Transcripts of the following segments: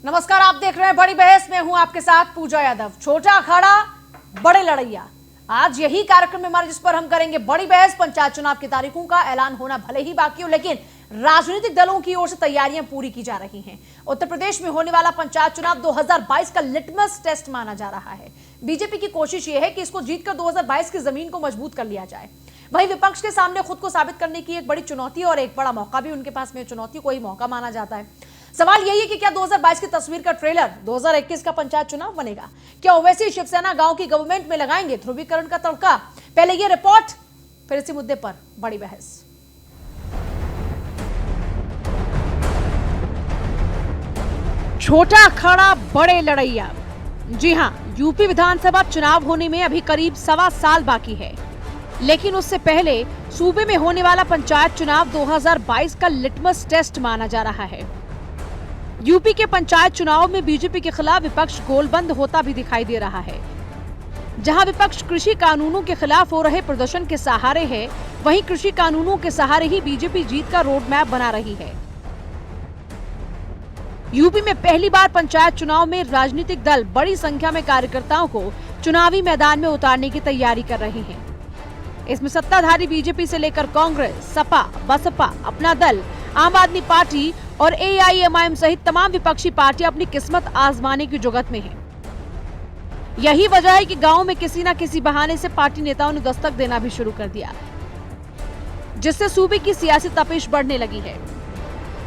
नमस्कार, आप देख रहे हैं बड़ी बहस में हूं आपके साथ पूजा यादव। छोटा अखाड़ा बड़े लड़ैया, आज यही कार्यक्रम में हमारे जिस पर हम करेंगे बड़ी बहस। पंचायत चुनाव की तारीखों का ऐलान होना भले ही बाकी हो, लेकिन राजनीतिक दलों की ओर से तैयारियां पूरी की जा रही हैं। उत्तर प्रदेश में होने वाला पंचायत चुनाव 2022 का लिटमस टेस्ट माना जा रहा है। बीजेपी की कोशिश यह है कि इसको जीतकर 2022 की जमीन को मजबूत कर लिया जाए। वहीं विपक्ष के सामने खुद को साबित करने की एक बड़ी चुनौती और एक बड़ा मौका भी उनके पास में, चुनौती को ही मौका माना जाता है। सवाल यही है कि क्या 2022 की तस्वीर का ट्रेलर 2021 का पंचायत चुनाव बनेगा? क्या ओवैसी शिवसेना गांव की गवर्नमेंट में लगाएंगे ध्रुवीकरण का तड़का? पहले ये रिपोर्ट, फिर इसी मुद्दे पर बड़ी बहस। छोटा अखाड़ा बड़े लड़ैया। जी हां, यूपी विधानसभा चुनाव होने में अभी करीब 1.25 साल बाकी है, लेकिन उससे पहले सूबे में होने वाला पंचायत चुनाव 2022 का लिटमस टेस्ट माना जा रहा है। यूपी के पंचायत चुनाव में बीजेपी के खिलाफ विपक्ष गोलबंद होता भी दिखाई दे रहा है। जहां विपक्ष कृषि कानूनों के खिलाफ हो रहे प्रदर्शन के सहारे है, वहीं कृषि कानूनों के सहारे ही बीजेपी जीत का रोड मैप बना रही है। यूपी में पहली बार पंचायत चुनाव में राजनीतिक दल बड़ी संख्या में कार्यकर्ताओं को चुनावी मैदान में उतारने की तैयारी कर रहे हैं। इसमें सत्ताधारी बीजेपी से लेकर कांग्रेस, सपा, बसपा, अपना दल, आम आदमी पार्टी और AIMIM सहित तमाम विपक्षी पार्टियां अपनी किस्मत आजमाने की जुगत में हैं। यही वजह है कि गांव में किसी न किसी बहाने से पार्टी नेताओं ने दस्तक देना भी शुरू कर दिया, जिससे सूबे की सियासी तपिश बढ़ने लगी है।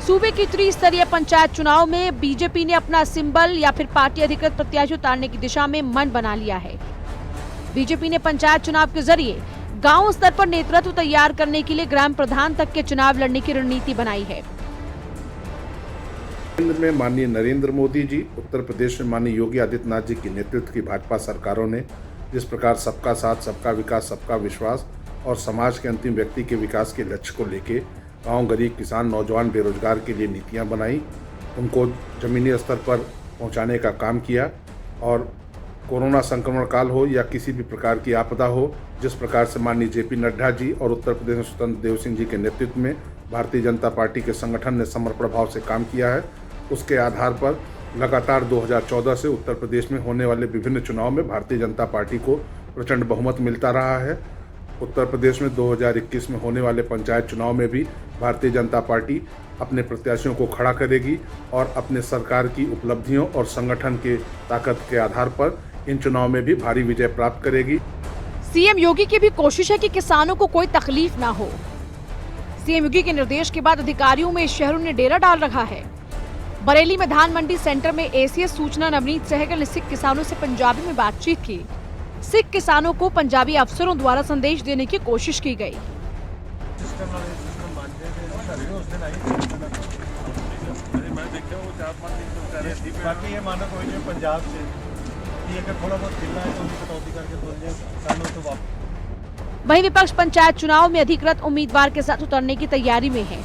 सूबे की त्रिस्तरीय पंचायत चुनाव में बीजेपी ने अपना सिंबल या फिर पार्टी अधिकृत प्रत्याशी उतारने की दिशा में मन बना लिया है। बीजेपी ने पंचायत चुनाव के जरिए गांव स्तर पर नेतृत्व तैयार करने के लिए ग्राम प्रधान तक के चुनाव लड़ने की रणनीति बनाई है। केंद्र में माननीय नरेंद्र मोदी जी, उत्तर प्रदेश में माननीय योगी आदित्यनाथ जी के नेतृत्व की भाजपा सरकारों ने जिस प्रकार सबका साथ, सबका विकास, सबका विश्वास और समाज के अंतिम व्यक्ति के विकास के लक्ष्य को लेके गांव, गरीब, किसान, नौजवान, बेरोजगार के लिए नीतियां बनाई, उनको जमीनी स्तर पर पहुंचाने का काम किया। और कोरोना संक्रमण काल हो या किसी भी प्रकार की आपदा हो, जिस प्रकार से माननीय JP नड्डा जी और उत्तर प्रदेश में स्वतंत्र देव सिंह जी के नेतृत्व में भारतीय जनता पार्टी के संगठन ने समर्पण भाव से काम किया है, उसके आधार पर लगातार 2014 से उत्तर प्रदेश में होने वाले विभिन्न चुनाव में भारतीय जनता पार्टी को प्रचंड बहुमत मिलता रहा है। उत्तर प्रदेश में 2021 में होने वाले पंचायत चुनाव में भी भारतीय जनता पार्टी अपने प्रत्याशियों को खड़ा करेगी और अपने सरकार की उपलब्धियों और संगठन के ताकत के आधार पर इन चुनाव में भी भारी विजय प्राप्त करेगी। सीएम योगी की भी कोशिश है कि किसानों को कोई तकलीफ ना हो। सीएम योगी के निर्देश के बाद अधिकारियों में शहरों ने डेरा डाल रखा है। बरेली में धान मंडी सेंटर में ACS सूचना नवनीत सहगल ने सिख किसानों से पंजाबी में बातचीत की। सिख किसानों को पंजाबी अफसरों द्वारा संदेश देने की कोशिश की गई। बाकी ये मानक हो जाए पंजाब से, अगर थोड़ा बहुत खिलना है तो उनकी कटौती करके तो वहीं विपक्ष पंचायत चुनाव में अधिकृत उम्मीदवार के साथ उतरने की तैयारी में है।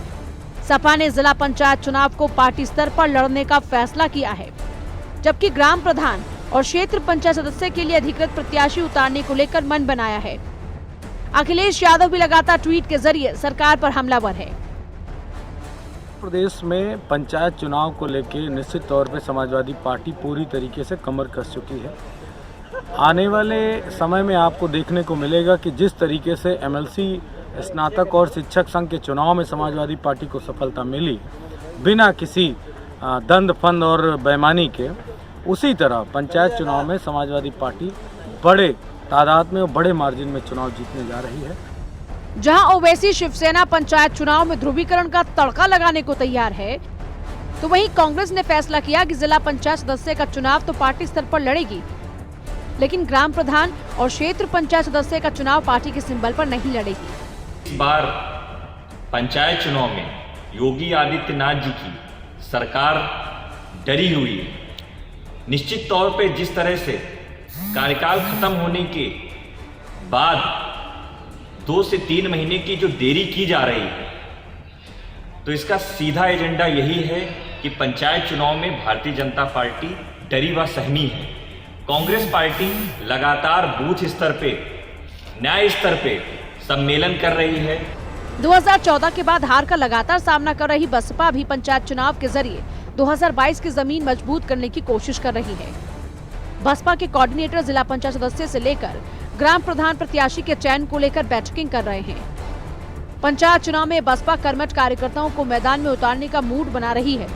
सपा ने जिला पंचायत चुनाव को पार्टी स्तर पर लड़ने का फैसला किया है, जबकि ग्राम प्रधान और क्षेत्र पंचायत सदस्य के लिए अधिकृत प्रत्याशी उतारने को लेकर मन बनाया है। अखिलेश यादव भी लगातार ट्वीट के जरिए सरकार पर हमलावर है। प्रदेश में पंचायत चुनाव को लेकर निश्चित तौर पे समाजवादी पार्टी पूरी तरीके से कमर कस चुकी है। आने वाले समय में आपको देखने को मिलेगा कि जिस तरीके से MLC, स्नातक और शिक्षक संघ के चुनाव में समाजवादी पार्टी को सफलता मिली बिना किसी दंड फंद और बेईमानी के, उसी तरह पंचायत चुनाव में समाजवादी पार्टी बड़े तादाद में और बड़े मार्जिन में चुनाव जीतने जा रही है। जहां ओवैसी शिवसेना पंचायत चुनाव में ध्रुवीकरण का तड़का लगाने को तैयार है, तो वहीं कांग्रेस ने फैसला किया कि जिला पंचायत सदस्य का चुनाव तो पार्टी स्तर पर लड़ेगी, लेकिन ग्राम प्रधान और क्षेत्र पंचायत सदस्य का चुनाव पार्टी के सिंबल पर नहीं लड़ेगी। इस बार पंचायत चुनाव में योगी आदित्यनाथ जी की सरकार डरी हुई है। निश्चित तौर पे जिस तरह से कार्यकाल खत्म होने के बाद 2 से 3 महीने की जो देरी की जा रही है, तो इसका सीधा एजेंडा यही है कि पंचायत चुनाव में भारतीय जनता पार्टी डरी व सहमी है। कांग्रेस पार्टी लगातार बूथ स्तर पे, न्याय स्तर पे सम्मेलन कर रही है। 2014 के बाद हार का लगातार सामना कर रही बसपा भी पंचायत चुनाव के जरिए 2022 की जमीन मजबूत करने की कोशिश कर रही है। बसपा के कोऑर्डिनेटर जिला पंचायत सदस्य से लेकर ग्राम प्रधान प्रत्याशी के चयन को लेकर बैठकें कर रहे हैं। पंचायत चुनाव में बसपा कर्मठ कार्यकर्ताओं को मैदान में उतारने का मूड बना रही है।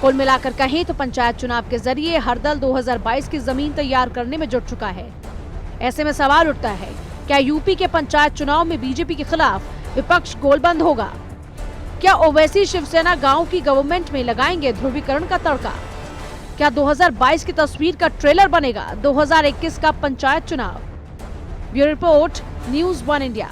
कुल मिलाकर कहें तो पंचायत चुनाव के जरिए हर दल 2022 की जमीन तैयार करने में जुट चुका है। ऐसे में सवाल उठता है, क्या यूपी के पंचायत चुनाव में बीजेपी के खिलाफ विपक्ष गोलबंद होगा? क्या ओवैसी शिवसेना गांव की गवर्नमेंट में लगाएंगे ध्रुवीकरण का तड़का? क्या 2022 की तस्वीर का ट्रेलर बनेगा 2021 का पंचायत चुनाव? Bureau report, news 1 India.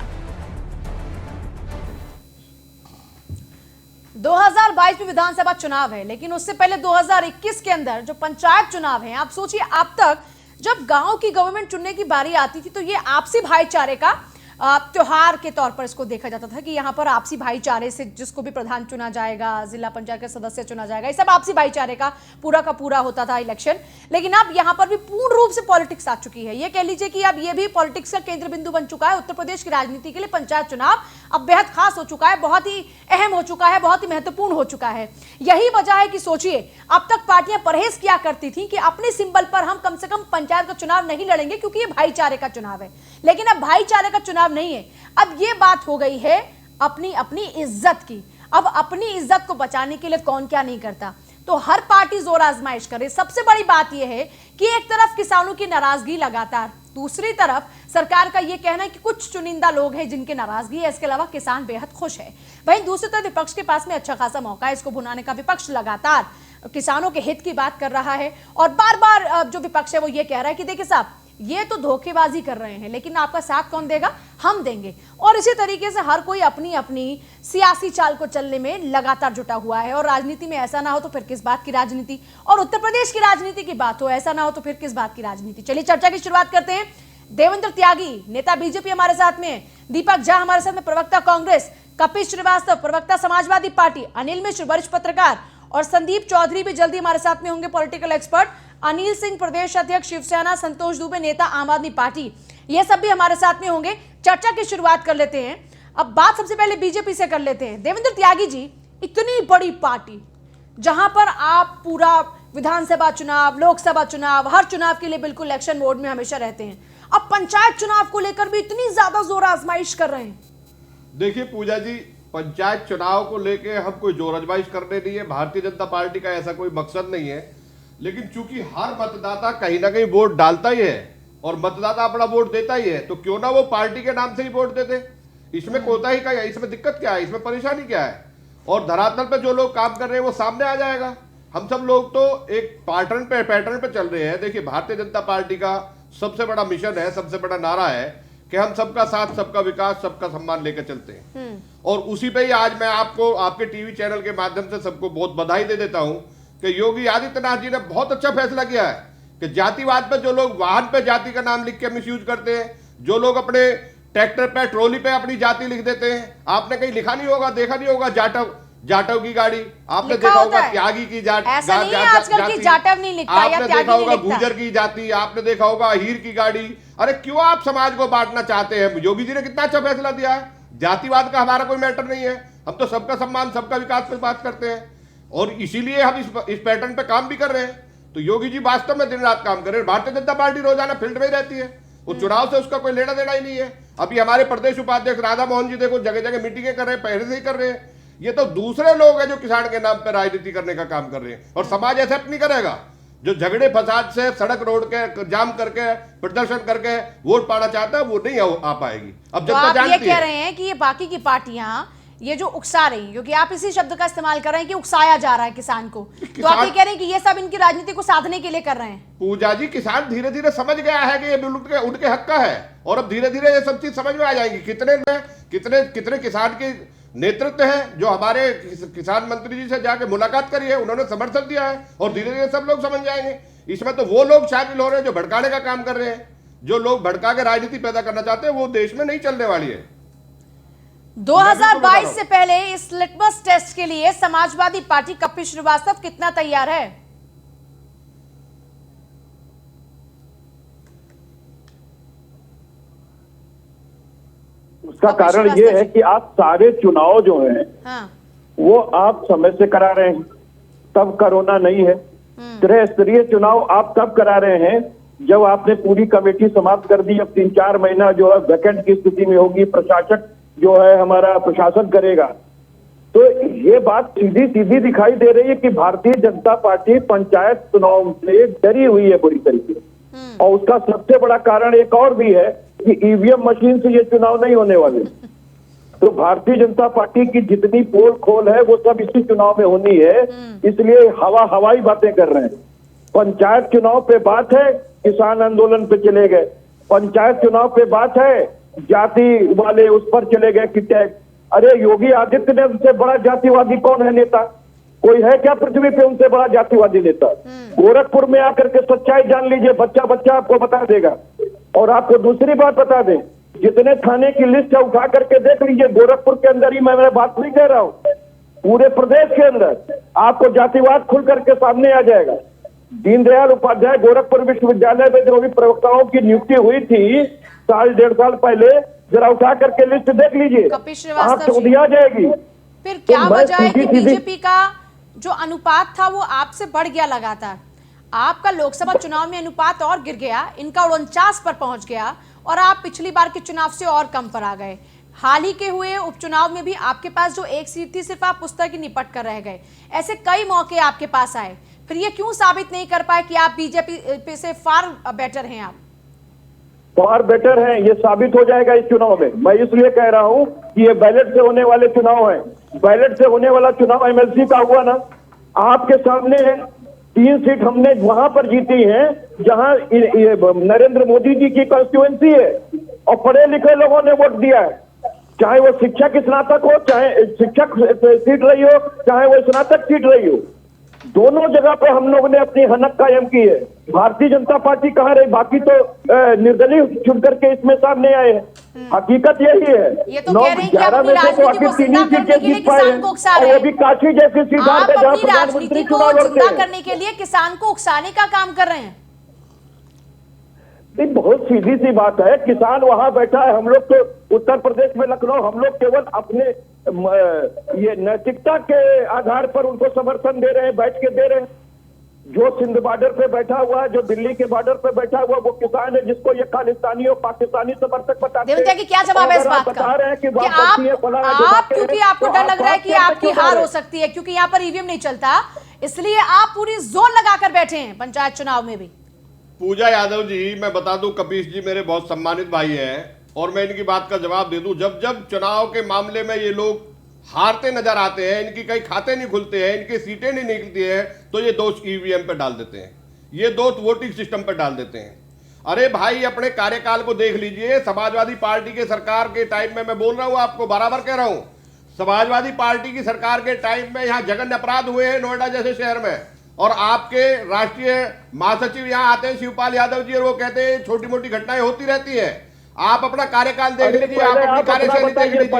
2022 में विधानसभा चुनाव है, लेकिन उससे पहले 2021 के अंदर जो पंचायत चुनाव है, आप सोचिए, अब तक जब गांव की गवर्नमेंट चुनने की बारी आती थी तो ये आपसी भाईचारे का त्योहार के तौर पर इसको देखा जाता था कि यहाँ पर आपसी भाईचारे से जिसको भी प्रधान चुना जाएगा, जिला पंचायत का सदस्य चुना जाएगा, ये सब आपसी भाईचारे का पूरा होता था इलेक्शन। लेकिन अब यहाँ पर भी पूर्ण रूप से पॉलिटिक्स आ चुकी है। ये कह लीजिए कि अब ये भी पॉलिटिक्स का केंद्र बिंदु बन चुका है। उत्तर प्रदेश की राजनीति के लिए पंचायत चुनाव अब बेहद खास हो चुका है, बहुत ही अहम हो चुका है, बहुत ही महत्वपूर्ण हो चुका है। यही वजह है कि सोचिए, अब तक पार्टियां परहेज किया करती थी कि अपने सिंबल पर हम कम से कम पंचायत का चुनाव नहीं लड़ेंगे क्योंकि ये भाईचारे का चुनाव है। लेकिन अब भाईचारे का चुनाव नहीं है, अब ये बात हो गई है अपनी अपनी इज्जत की। अब अपनी इज्जत को बचाने के लिए कौन क्या नहीं करता, तो हर पार्टी जोर आजमाइश करे। सबसे बड़ी बात यह है कि एक तरफ किसानों की नाराजगी लगातार, दूसरी तरफ सरकार का यह कहना है कि कुछ चुनिंदा लोग हैं जिनकी नाराजगी है, इसके अलावा किसान बेहद खुश है। वहीं दूसरी तरफ विपक्ष के पास में अच्छा खासा मौका है इसको भुनाने का। विपक्ष लगातार किसानों के हित की बात कर रहा है और बार बार जो विपक्ष है वो ये कह रहा है कि देखिए साहब, ये तो धोखेबाजी कर रहे हैं, लेकिन आपका साथ कौन देगा? हम देंगे। और इसी तरीके से हर कोई अपनी अपनी सियासी चाल को चलने में लगातार जुटा हुआ है। और राजनीति में ऐसा ना हो तो फिर किस बात की राजनीति, और उत्तर प्रदेश की राजनीति की बात हो, ऐसा ना हो तो फिर किस बात की राजनीति। चलिए चर्चा की शुरुआत करते हैं। देवेंद्र त्यागी, नेता बीजेपी हमारे साथ में, दीपक झा हमारे साथ में, प्रवक्ता कांग्रेस, कपिल श्रीवास्तव, प्रवक्ता समाजवादी पार्टी, अनिल मिश्र, वरिष्ठ पत्रकार, और संदीप चौधरी भी जल्दी हमारे साथ में होंगे, पॉलिटिकल एक्सपर्ट, अनिल सिंह प्रदेश अध्यक्ष शिवसेना, संतोष दुबे नेता आम आदमी पार्टी, ये सब भी हमारे साथ में होंगे। चर्चा की शुरुआत कर लेते हैं। अब बात सबसे पहले बीजेपी से कर लेते हैं। देवेंद्र त्यागी जी, इतनी बड़ी पार्टी जहां पर आप पूरा विधानसभा चुनाव, लोकसभा चुनाव, हर चुनाव के लिए बिल्कुल इलेक्शन मोड में हमेशा रहते हैं, अब पंचायत चुनाव को लेकर भी इतनी ज्यादा जोर आजमाइश कर रहे हैं। देखिए पूजा जी, पंचायत चुनाव को लेके हम कोई जोर आजमाइश करने नहीं है, भारतीय जनता पार्टी का ऐसा कोई मकसद नहीं है। लेकिन चूंकि हर मतदाता कहीं ना कहीं वोट डालता ही है और मतदाता अपना वोट देता ही है, तो क्यों ना वो पार्टी के नाम से ही वोट देते। इसमें कोताही क्या है, इसमें दिक्कत क्या है, इसमें परेशानी क्या है? और धरातल पे जो लोग काम कर रहे हैं वो सामने आ जाएगा। हम सब लोग तो एक पैटर्न पे चल रहे हैं। देखिए, भारतीय जनता पार्टी का सबसे बड़ा मिशन है, सबसे बड़ा नारा है कि हम सबका साथ, सबका विकास, सबका सम्मान लेकर चलते हैं। और उसी पे ही आज मैं आपको आपके टीवी चैनल के माध्यम से सबको बहुत बधाई दे देता हूं कि योगी आदित्यनाथ जी ने बहुत अच्छा फैसला किया है कि जातिवाद पे जो लोग वाहन पे जाति का नाम लिख के मिसयूज करते हैं, जो लोग अपने ट्रैक्टर पे, ट्रॉली पे अपनी जाति लिख देते हैं, आपने कहीं लिखा नहीं होगा, देखा नहीं होगा, जाटव की गाड़ी आपने देखा होगा, त्यागी की जाति, आपने देखा होगा गुर्जर की जाति, आपने देखा होगा हीर की गाड़ी। अरे क्यों आप समाज को बांटना चाहते हैं? योगी जी ने कितना अच्छा फैसला दिया है। जातिवाद का हमारा कोई मैटर नहीं है, हम तो सबका सम्मान, सबका विकास पे बात करते हैं और इसीलिए हम इस पैटर्न पे काम भी कर रहे हैं। तो योगी जी वास्तव में दिन रात काम कर रहे हैं। भारतीय जनता पार्टी रोजाना फील्ड में ही रहती है, वो चुनाव से उसका कोई लेना देना ही नहीं है। अभी हमारे प्रदेश उपाध्यक्ष राधा मोहन जी देखो जगह जगह मीटिंगें कर रहे हैं, पहले से ही कर रहे हैं। ये तो दूसरे लोग हैं जो किसान के नाम पर राजनीति करने का काम कर रहे हैं और समाज एक्सेप्ट नहीं करेगा। जो झगड़े फसाद से सड़क रोड के जाम करके प्रदर्शन करके वोट पाना चाहता है वो नहीं आ पाएगी। अब तो आप ये कह रहे हैं कि ये बाकी की पार्टियां ये जो उकसा रही, क्योंकि आप इसी शब्द का इस्तेमाल कर रहे हैं कि उकसाया जा रहा है किसान को, तो आप ये कह रहे हैं कि ये सब इनकी राजनीति को साधने के लिए कर रहे हैं? पूजा जी, किसान धीरे धीरे समझ गया है कि ये उनके हक का है और अब धीरे धीरे ये सब चीज समझ में आ जाएगी। कितने किसान के नेतृत्व है जो हमारे किसान मंत्री जी से जाके मुलाकात करी है, उन्होंने समर्थन दिया है और धीरे धीरे सब लोग समझ जाएंगे। इसमें तो वो लोग शामिल हो रहे हैं जो भड़काने का काम कर रहे हैं, जो लोग भड़का के राजनीति पैदा करना चाहते हैं, वो देश में नहीं चलने वाली है। 2022 से पहले इस लिटमस टेस्ट के लिए समाजवादी पार्टी कपिल श्रीवास्तव कितना तैयार है? उसका कारण ये है कि आप सारे चुनाव जो हैं वो आप समय से करा रहे हैं। तब कोरोना नहीं है। त्रिस्तरीय चुनाव आप तब करा रहे हैं जब आपने पूरी कमेटी समाप्त कर दी। अब 3-4 महीना जो है वैकेंट की स्थिति में होगी, प्रशासक जो है हमारा प्रशासन करेगा। तो ये बात सीधी सीधी दिखाई दे रही है कि भारतीय जनता पार्टी पंचायत चुनाव से डरी हुई है पूरी तरीके से। और उसका सबसे बड़ा कारण एक और भी है कि ईवीएम मशीन से ये चुनाव नहीं होने वाले। तो भारतीय जनता पार्टी की जितनी पोल खोल है वो सब इसी चुनाव में होनी है, इसलिए हवाई बातें कर रहे हैं। पंचायत चुनाव पे बात है, किसान आंदोलन पे चले गए। पंचायत चुनाव पे बात है, जाति वाले उस पर चले गए कि टैक्स। अरे योगी आदित्यनाथ से बड़ा जातिवादी कौन है नेता? कोई है क्या पृथ्वी पे उनसे बड़ा जातिवादी नेता? गोरखपुर में आकर के सच्चाई जान लीजिए, बच्चा बच्चा आपको बता देगा। और आपको दूसरी बात बता दें, जितने थाने की लिस्ट है उठा करके देख लीजिए। गोरखपुर के अंदर ही मैं बात नहीं कह रहा हूं, पूरे प्रदेश के अंदर आपको जातिवाद खुल करके सामने आ जाएगा। दीनदयाल उपाध्याय गोरखपुर विश्वविद्यालय में जो भी प्रवक्ताओं की नियुक्ति हुई थी 1.5 साल पहले, जरा उठा करके लिस्ट देख लीजिए, आप चौंधिया आ जाएगी। फिर क्या वजह है कि बीजेपी का जो अनुपात था वो आपसे बढ़ गया लगातार? आपका लोकसभा चुनाव में अनुपात और गिर गया, इनका 49 पर पहुंच गया और आप पिछली बार के चुनाव से और कम पर आ गए। हाल ही के हुए उपचुनाव में भी आपके पास जो एक सीट थी सिर्फ आप उस तक ही निपट कर रह गए। ऐसे कई मौके आपके पास आए, फिर ये क्यों साबित नहीं कर पाए कि आप बीजेपी से फार बेटर हैं? आप फार बेटर हैं, ये साबित हो जाएगा इस चुनाव में। मैं इसलिए कह रहा हूं कि ये बैलेट से होने वाले चुनाव हैं। बैलेट से होने वाला चुनाव एमएलसी का हुआ ना, आपके सामने है। 3 सीट हमने वहां पर जीती हैं जहां नरेंद्र मोदी जी की कॉन्स्टिट्यूएंसी है और पढ़े लिखे लोगों ने वोट दिया है। चाहे वो शिक्षक स्नातक हो, चाहे शिक्षक सीट रही हो, चाहे वो स्नातक सीट रही हो, दोनों जगह पे हम लोगों ने अपनी हनक कायम की है। भारतीय जनता पार्टी कहाँ रही? बाकी तो निर्दलीय चुन करके इसमें सामने आए हैं। हकीकत यही है, ये तो कह रहे हैं कि अपनी राजनीति को जिंदा करने के लिए किसान को उकसा रहे हैं। अभी काशी जैसी सीट आप अपनी राजनीति को जिंदा करने के लिए किसान को उकसाने का काम कर रहे हैं। बहुत सीधी सी बात है, किसान वहां बैठा है, हम लोग तो उत्तर प्रदेश में लखनऊ, हम लोग केवल अपने ये नैतिकता के आधार पर उनको समर्थन दे रहे हैं, बैठ के दे रहे हैं। जो सिंध बॉर्डर पे बैठा हुआ है, जो दिल्ली के बॉर्डर पे बैठा हुआ, वो किसान है जिसको ये खालिस्तानी और पाकिस्तानी समर्थक बताते हैं। देवत्या की क्या जवाब है इस बात का? बता रहे हैं कि आप क्योंकि आपको डर लग रहा है कि आपकी हार हो सकती है, क्योंकि यहाँ पर ईवीएम नहीं चलता, इसलिए आप पूरी जोर लगाकर बैठे हैं पंचायत चुनाव में भी। पूजा यादव जी, मैं बता दूं, कपीश जी मेरे बहुत सम्मानित भाई हैं और मैं इनकी बात का जवाब दे दूं। जब जब चुनाव के मामले में ये लोग हारते नजर आते हैं, इनकी कई खाते नहीं खुलते हैं, इनकी सीटें नहीं निकलती हैं, तो ये दोष ईवीएम पे डाल देते हैं, ये दोष वोटिंग सिस्टम पे डाल देते हैं। अरे भाई, अपने कार्यकाल को देख लीजिए। समाजवादी पार्टी के सरकार के टाइम में, मैं बोल रहा हूं आपको, बराबर कह रहा हूं, समाजवादी पार्टी की सरकार के टाइम में यहाँ जघन्य अपराध हुए हैं नोएडा जैसे शहर में, और आपके राष्ट्रीय महासचिव यहाँ आते हैं शिवपाल यादव जी और वो कहते हैं छोटी मोटी घटनाएं होती रहती हैं। आप अपना कार्यकाल देख लीजिए, आप अपनी कार्यशैली देख लीजिए।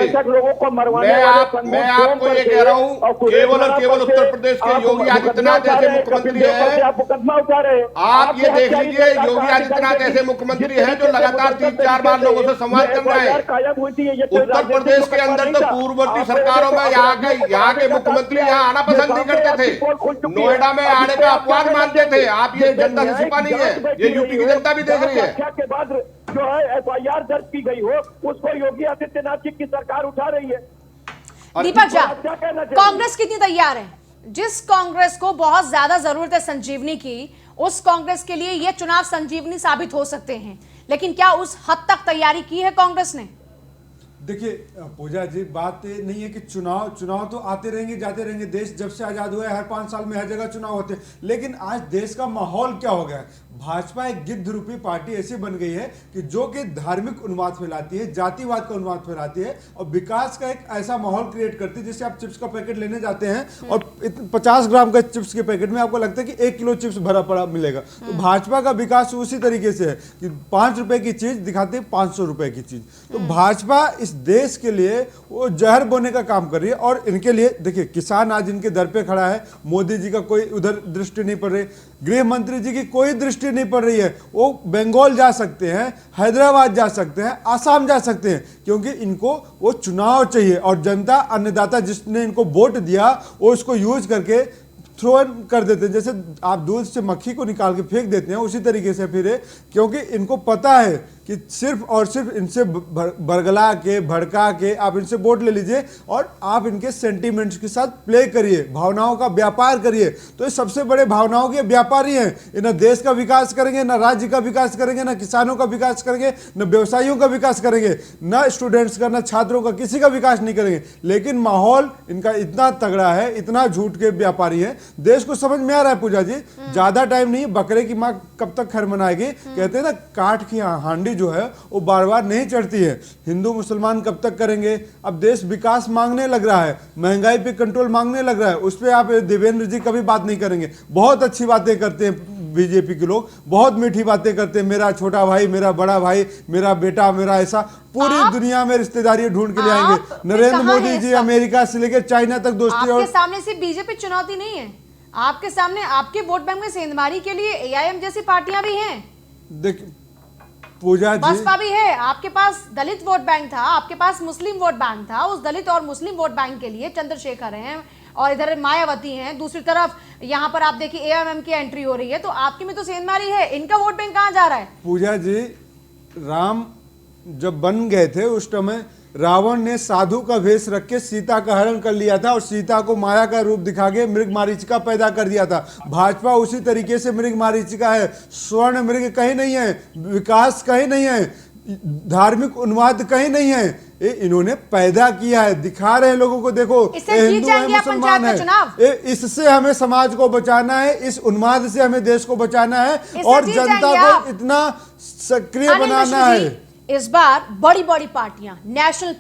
मैं आपको ये कह रहा हूँ, केवल और केवल उत्तर प्रदेश के योगी आदित्यनाथ ऐसे मुख्यमंत्री हैं। आप ये देख लीजिए, योगी आदित्यनाथ ऐसे मुख्यमंत्री हैं जो लगातार 3-4 बार लोगों से संवाद कर रहे हैं। उत्तर प्रदेश के अंदर तो पूर्ववर्ती सरकारों में यहाँ के मुख्यमंत्री यहाँ आना पसंद नहीं करते थे, नोएडा में आने का अपवाद मानते थे। आप ये जनता से छिपा नहीं है, ये यूपी की जनता भी देख रही है। जो है एफआईआर दर्ज की गई हो, उसको योगी आदित्यनाथ जी की सरकार उठा रही है। दीपक झा, कांग्रेस कितनी तैयार है? जिस कांग्रेस को बहुत ज्यादा जरूरत है संजीवनी की, उस कांग्रेस के लिए ये चुनाव संजीवनी साबित हो सकते हैं, लेकिन क्या उस हद तक तैयारी की है कांग्रेस ने? देखिए पूजा जी, बात नहीं है कि चुनाव तो आते रहेंगे जाते रहेंगे। देश जब से आजाद हुआ है हर 5 साल में हर जगह चुनाव होते हैं, लेकिन आज देश का माहौल क्या हो गया है? भाजपा एक गिद्ध रूपी पार्टी ऐसी बन गई है कि जो कि धार्मिक उन्माद फैलाती है, जातिवाद का उन्माद फैलाती है और विकास का एक ऐसा माहौल क्रिएट करती है। जैसे आप चिप्स का पैकेट लेने जाते हैं और 50 ग्राम का चिप्स के पैकेट में आपको लगता है कि 1 किलो चिप्स भरा पड़ा मिलेगा। तो भाजपा का विकास उसी तरीके से है कि 5 रुपए की चीज दिखाते हैं 500 रुपए की चीज। तो भाजपा इस देश के लिए वो जहर बोने का काम कर रही है। और इनके लिए देखिए, किसान आज इनके दर पे खड़ा है, मोदी जी का कोई उधर दृष्टि नहीं पड़ रही, गृह मंत्री जी की कोई दृष्टि नहीं पड़ रही है। वो बंगाल जा सकते हैं, हैदराबाद जा सकते हैं, आसाम जा सकते हैं, क्योंकि इनको वो चुनाव चाहिए और जनता, अन्नदाता जिसने इनको वोट दिया वो इसको यूज करके थ्रो कर देते हैं। जैसे आप दूध से मक्खी को निकाल के फेंक देते हैं, उसी तरीके से फिर क्योंकि इनको पता है कि सिर्फ और सिर्फ इनसे बरगला के भड़का के आप इनसे वोट ले लीजिए और आप इनके सेंटीमेंट्स के साथ प्ले करिए, भावनाओं का व्यापार करिए। तो ये सबसे बड़े भावनाओं के व्यापारी हैं। ये न देश का विकास करेंगे, न राज्य का विकास करेंगे, न किसानों का विकास करेंगे, न व्यवसायियों का विकास करेंगे, न स्टूडेंट्स का, न छात्रों का, किसी का विकास नहीं करेंगे। लेकिन माहौल इनका इतना तगड़ा है, इतना झूठ के व्यापारी है। देश को समझ में आ रहा है पूजा जी, ज्यादा टाइम नहीं, बकरे की माँ कब तक खैर मनाएगी। कहते हैं ना, काठ की हांडी जो है वो बार बार नहीं चढ़ती है। हिंदू मुसलमान कब तक करेंगे। अब देश विकास मांगने लग रहा है, महंगाई पे कंट्रोल मांगने लग रहा है, उस पर आप देवेंद्र जी कभी बात नहीं करेंगे। बहुत अच्छी बातें करते हैं बीजेपी के लोग, बहुत मीठी बातें करते हैं, मेरा छोटा भाई, मेरा बड़ा भाई, मेरा बेटा, मेरा ऐसा, पूरी दुनिया में रिश्तेदारी ढूंढ के ले आएंगे। नरेंद्र मोदी जी अमेरिका से लेकर चाइना तक दोस्ती। और आपके सामने सिर्फ बीजेपी चुनौती नहीं है, आपके सामने आपके वोट बैंक में सेंधमारी के लिए एआईएम जैसी पार्टियां भी हैं। देखिए पूजा जी, बसपा भी है, आपके पास दलित वोट बैंक था, आपके पास मुस्लिम वोट बैंक था। उस दलित और मुस्लिम वोट बैंक के लिए चंद्रशेखर हैं और इधर मायावती हैं, दूसरी तरफ यहाँ पर आप देखिए एआईएम की एंट्री हो रही है। तो आपके में तो सेंधमारी है, इनका वोट बैंक कहाँ जा रहा है? पूजा जी, राम जब बन गए थे उस समय रावण ने साधु का वेश रख के सीता का हरण कर लिया था और सीता को माया का रूप दिखा के मृग मारीचिका पैदा कर दिया था। भाजपा उसी तरीके से मृग मारीचिका है। स्वर्ण मृग कहीं नहीं है, विकास कहीं नहीं है, धार्मिक उन्माद कहीं नहीं है, ये इन्होंने पैदा किया है। दिखा रहे हैं लोगों को, देखो हिंदू है, मुसलमान है। इससे हमें समाज को बचाना है, इस उन्माद से हमें देश को बचाना है और जनता को इतना सक्रिय बनाना है। इस बार बड़ी बड़ी पार्टियां, नेशनल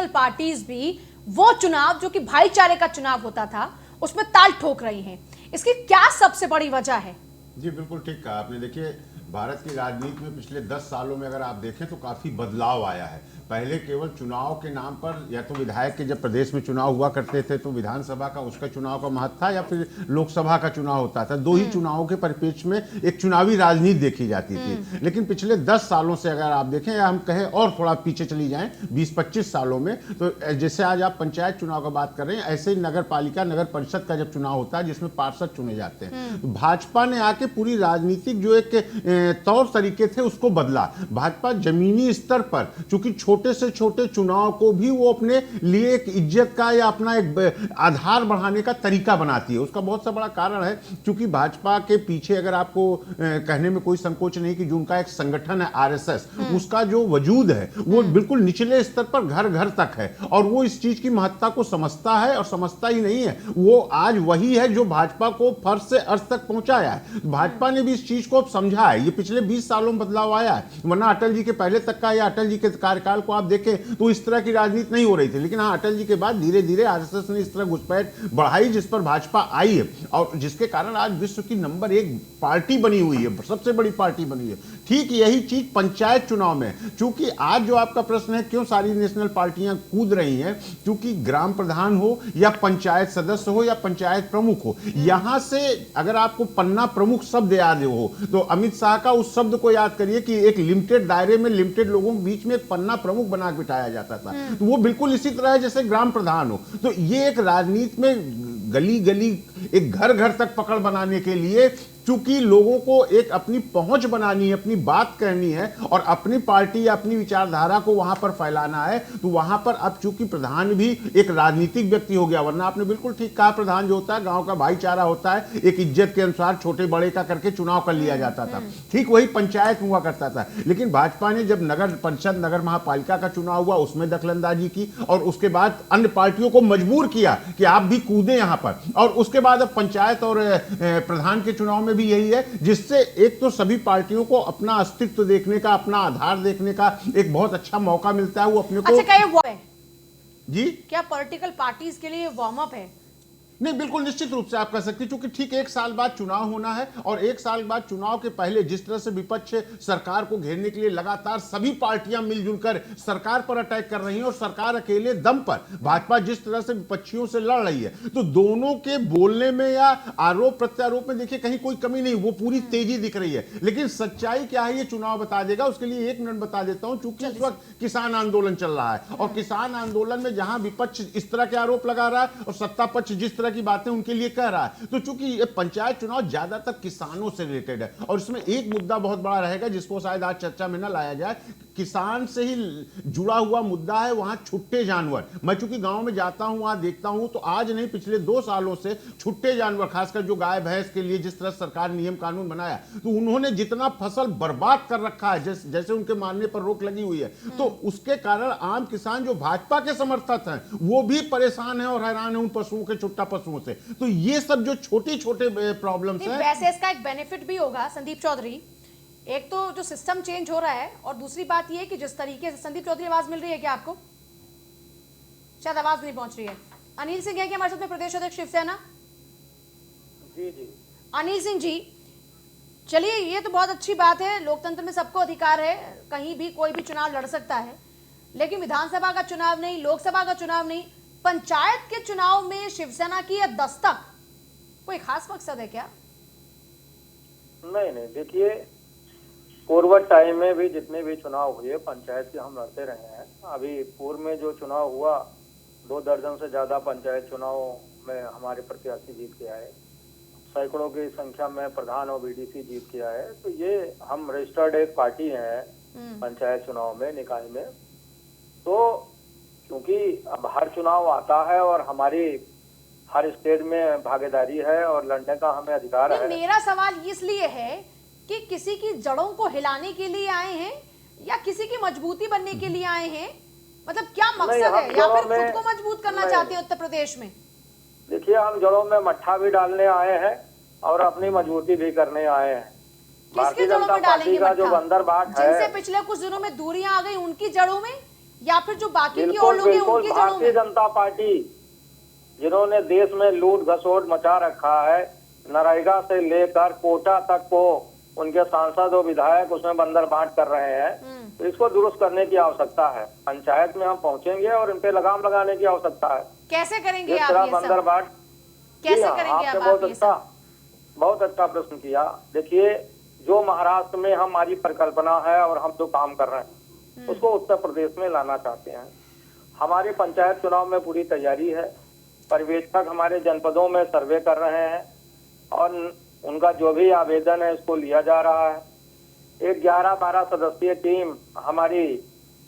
पार्टीज भी वो चुनाव जो कि भाईचारे का चुनाव होता था उसमें ताल ठोक रही हैं। इसकी क्या सबसे बड़ी वजह है? जी बिल्कुल ठीक कहा आपने। देखिए, भारत की राजनीति में पिछले 10 सालों में अगर आप देखें तो काफी बदलाव आया है। पहले केवल चुनाव के नाम पर या तो विधायक के जब प्रदेश में चुनाव हुआ करते थे तो विधानसभा का उसका चुनाव का महत्व था या फिर लोकसभा का चुनाव होता था। दो ही चुनावों के परिप्रेक्ष्य में एक चुनावी राजनीति देखी जाती थी। लेकिन पिछले 10 सालों से अगर आप देखें या हम कहें और थोड़ा पीछे चली जाएं 20-25 सालों में, तो जैसे आज आप पंचायत चुनाव का बात कर रहे हैं, ऐसे ही नगर पालिका, नगर परिषद का जब चुनाव होता है जिसमें पार्षद चुने जाते हैं, तो भाजपा ने आके पूरी राजनीतिक जो एक तौर तरीके थे उसको बदला। भाजपा जमीनी स्तर पर चूंकि छोटे से छोटे चुनाव को भी वो अपने लिए एक इज्जत का या अपना एक आधार बढ़ाने का तरीका बनाती है। उसका बहुत सा बड़ा कारण है क्योंकि भाजपा के पीछे अगर आपको कहने में कोई संकोच नहीं कि जो उनका एक संगठन है आरएसएस, उसका जो वजूद है वो बिल्कुल निचले स्तर पर घर घर तक है और वो इस चीज की महत्ता को समझता है और समझता ही नहीं है, वो आज वही है जो भाजपा को फर्श से अर्श तक पहुंचाया है। भाजपा ने भी इस चीज को समझा है। ये पिछले 20 सालों में बदलाव आया है, वरना अटल जी के पहले तक का या अटल जी के कार्यकाल को आप देखें तो इस तरह की राजनीति नहीं हो रही थी। लेकिन हाँ, अटल जी के बाद धीरे धीरे आरएसएस ने इस तरह घुसपैठ बढ़ाई जिस पर भाजपा आई है और जिसके कारण आज विश्व की नंबर 1 पार्टी बनी हुई है, सबसे बड़ी पार्टी बनी है। ठीक यही चीज पंचायत चुनाव में, चूंकि आज जो आपका प्रश्न है क्यों सारी नेशनल पार्टियां कूद रही हैं, क्योंकि ग्राम प्रधान हो या पंचायत सदस्य हो या पंचायत प्रमुख हो, यहां से अगर आपको पन्ना प्रमुख शब्द याद हो तो अमित शाह का उस शब्द को याद करिए कि एक लिमिटेड दायरे में लिमिटेड लोगों के बीच में एक पन्ना प्रमुख बना के बिठाया जाता था। तो वो बिल्कुल इसी तरह है जैसे ग्राम प्रधान हो। तो ये एक राजनीति में गली गली एक घर घर तक पकड़ बनाने के लिए चूंकि लोगों को एक अपनी पहुंच बनानी है, अपनी बात कहनी है और अपनी पार्टी या अपनी विचारधारा को वहां पर फैलाना है, तो वहां पर अब चूंकि प्रधान भी एक राजनीतिक व्यक्ति हो गया। वरना आपने बिल्कुल ठीक कहा, प्रधान जो होता है गांव का भाईचारा होता है, एक इज्जत के अनुसार छोटे बड़े का करके चुनाव कर लिया जाता था। ठीक वही पंचायत हुआ करता था। लेकिन भाजपा ने जब नगर परिषद, नगर महापालिका का चुनाव हुआ उसमें दखलंदाजी की और उसके बाद अन्य पार्टियों को मजबूर किया कि आप भी कूदे यहां पर, और उसके बाद अब पंचायत और प्रधान के चुनाव में भी यही है, जिससे एक तो सभी पार्टियों को अपना अस्तित्व देखने का, अपना आधार देखने का एक बहुत अच्छा मौका मिलता है। वो अपने को जी क्या पॉलिटिकल पार्टीज के लिए वार्म अप है? नहीं, बिल्कुल निश्चित रूप से आप कह सकते हैं, क्योंकि ठीक 1 साल बाद चुनाव होना है और 1 साल बाद चुनाव के पहले जिस तरह से विपक्ष सरकार को घेरने के लिए लगातार सभी पार्टियां मिलजुल कर सरकार पर अटैक कर रही हैं और सरकार अकेले दम पर भाजपा जिस तरह से विपक्षियों से लड़ रही है, तो दोनों के बोलने में या आरोप प्रत्यारोप में देखिए कहीं कोई कमी नहीं, वो पूरी तेजी दिख रही है। लेकिन सच्चाई क्या है ये चुनाव बता देगा। उसके लिए 1 मिनट बता देता हूं, चूंकि इस वक्त किसान आंदोलन चल रहा है और किसान आंदोलन में जहां विपक्ष इस तरह के आरोप लगा रहा है और सत्ता पक्ष जिस तरह तरह की बातें उनके लिए कह रहा है। तो चूंकि ये पंचायत चुनाव ज्यादातर किसानों से रिलेटेड है और इसमें एक मुद्दा बहुत बड़ा रहेगा जिसको शायद आज चर्चा में न लाया जाए, किसान से ही जुड़ा हुआ मुद्दा है वहां छुट्टे जानवर। मैं चूंकि गांव में जाता हूं, वहां देखता हूं, तो आज नहीं पिछले 2 सालों से छुट्टे जानवर, खासकर जो गाय भैंस के लिए जिस तरह सरकार नियम कानून बनाया, तो उन्होंने जितना फसल बर्बाद कर रखा है, जैसे उनके मानने पर रोक लगी हुई है, तो उसके कारण आम किसान जो भाजपा के समर्थक हैं वो भी परेशान है और हैरान है उन पशुओं के, छुट्टा पशुओं से। तो ये सब जो छोटी छोटे प्रॉब्लम्स हैं, वैसे इसका एक बेनिफिट भी होगा संदीप चौधरी। एक तो जो सिस्टम चेंज हो रहा है और दूसरी बात ये कि जिस तरीके से, संदीप चौधरी आवाज मिल रही है क्या आपको? शायद आवाज नहीं पहुंच रही है। अनिल सिंह है कि हमारे साथ में प्रदेश अध्यक्ष शिवसेना? जी जी अनिल सिंह जी, चलिए ये तो बहुत अच्छी बात है, लोकतंत्र में सबको अधिकार है, कहीं भी कोई भी चुनाव लड़ सकता है, लेकिन विधानसभा का चुनाव नहीं, लोकसभा का चुनाव नहीं, पंचायत के चुनाव में शिवसेना की यह दस्तक, कोई खास मकसद है क्या? नहीं, देखिए पूर्व टाइम में भी जितने भी चुनाव हुए पंचायत के हम लड़ते रहे हैं। अभी पूर्व में जो चुनाव हुआ 2 दर्जन से ज्यादा पंचायत चुनाव में हमारे प्रत्याशी जीत के आए, सैकड़ों की संख्या में प्रधान और बीडीसी जीत के आए। तो ये हम रजिस्टर्ड एक पार्टी है पंचायत चुनाव में, निकाय में। तो क्योंकि अब हर चुनाव आता है और हमारी हर स्टेट में भागीदारी है और लड़ने का हमें अधिकार है। मेरा सवाल इसलिए है कि किसी की जड़ों को हिलाने के लिए आए हैं या किसी की मजबूती बनने के लिए आए हैं? मतलब क्या मकसद है, या फिर खुद को मजबूत करना चाहते हैं उत्तर प्रदेश में? देखिए, हम जड़ों में मट्ठा भी डालने आए हैं और अपनी मजबूती भी करने आए हैं। किसके जड़ों में डालेंगे का जो बंदरबाट है, जिनसे पिछले कुछ दिनों में दूरियां आ गई, उनकी जड़ों में, या फिर जो बाकी की और लोग हैं उनकी जड़ों में? भारतीय जनता पार्टी जिन्होंने देश में लूट घसोट मचा रखा है, नरेगा से लेकर कोटा तक को उनके सांसद और विधायक उसमें बंदरबाट कर रहे हैं, तो इसको दुरुस्त करने की आवश्यकता है। पंचायत में हम पहुंचेंगे और इन पे लगाम लगाने की आवश्यकता है। कैसे करेंगे आप ये बंदरबाट? कैसे करेंगे आप? बहुत अच्छा प्रश्न किया। देखिए, जो महाराष्ट्र में हमारी परिकल्पना है और हम जो काम कर रहे हैं उसको उत्तर प्रदेश में लाना चाहते हैं। हमारे पंचायत चुनाव में पूरी तैयारी है। पर्यवेक्षक हमारे जनपदों में सर्वे कर रहे हैं और उनका जो भी आवेदन है उसको लिया जा रहा है। एक 11-12 सदस्यीय टीम हमारी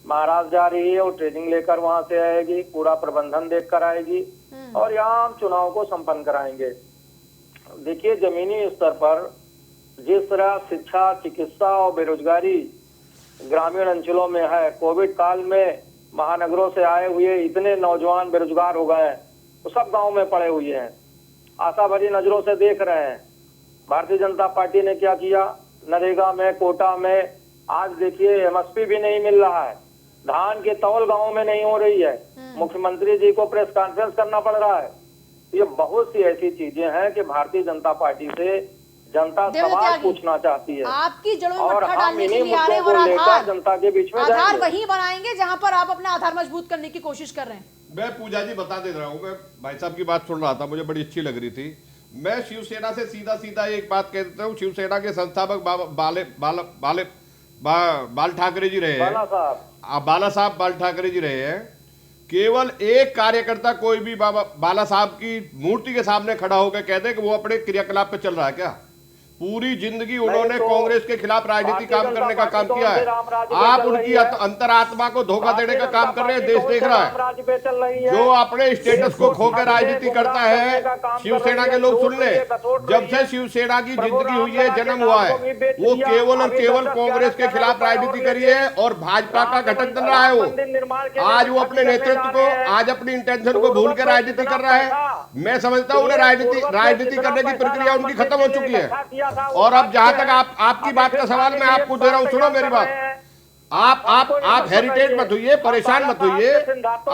महाराष्ट्र जा रही है और ट्रेनिंग लेकर वहां से आएगी, पूरा प्रबंधन देख कर आएगी और यहाँ हम चुनाव को संपन्न कराएंगे। देखिए, जमीनी स्तर पर जिस तरह शिक्षा, चिकित्सा और बेरोजगारी ग्रामीण अंचलों में है, कोविड काल में महानगरों से आए हुए इतने नौजवान बेरोजगार हो गए हैं, तो सब गांव में पड़े हुए हैं, आशा भरी नजरों से देख रहे हैं। भारतीय जनता पार्टी ने क्या किया, नरेगा में, कोटा में, आज देखिए एमएसपी भी नहीं मिल रहा है, धान की तौल गाँव में नहीं हो रही है, मुख्यमंत्री जी को प्रेस कॉन्फ्रेंस करना पड़ रहा है। ये बहुत सी ऐसी चीजें हैं कि भारतीय जनता पार्टी से जनता सवाल पूछना चाहती है। आपकी जड़ों में मट्ठा डालने के लिए आ रहे हैं और आधार जनता के बीच में आधार वही बनाएंगे जहां पर आप अपना आधार मजबूत करने की कोशिश कर रहे हैं। मैं पूजा जी बता दे रहा हूँ, मैं भाई साहब की बात सुन रहा था, मुझे बड़ी अच्छी लग रही थी। मैं शिवसेना से सीधा एक बात कह देता हूँ। शिवसेना के संस्थापक बाल ठाकरे जी रहे हैं, बाला साहब बाल ठाकरे जी रहे हैं। केवल एक कार्यकर्ता कोई भी बाला साहब की मूर्ति के सामने खड़ा होकर कहते कि वो अपने क्रियाकलाप पे चल रहा है क्या? पूरी जिंदगी उन्होंने कांग्रेस के खिलाफ राजनीति काम करने का काम किया है। आप उनकी अंतरात्मा को धोखा देने का काम कर रहे हैं, देश देख रहा है। जो अपने स्टेटस को खोकर राजनीति करता है, शिवसेना के लोग सुन ले, जब से शिवसेना की जिंदगी हुई है, जन्म हुआ है, वो केवल और केवल कांग्रेस के खिलाफ राजनीति करी है और भाजपा का घटक बन रहा है। वो आज वो अपने नेतृत्व को, आज अपनी इंटेंशन को भूल कर राजनीति कर रहा है। मैं समझता हूँ उन्हें राजनीति करने की प्रक्रिया उनकी खत्म हो चुकी है। और अब जहां तक आपकी बात का सवाल मैं आपको दे रहा हूं, सुनो मेरी बात। आप हेरिटेज मत होइए, परेशान मत होइए।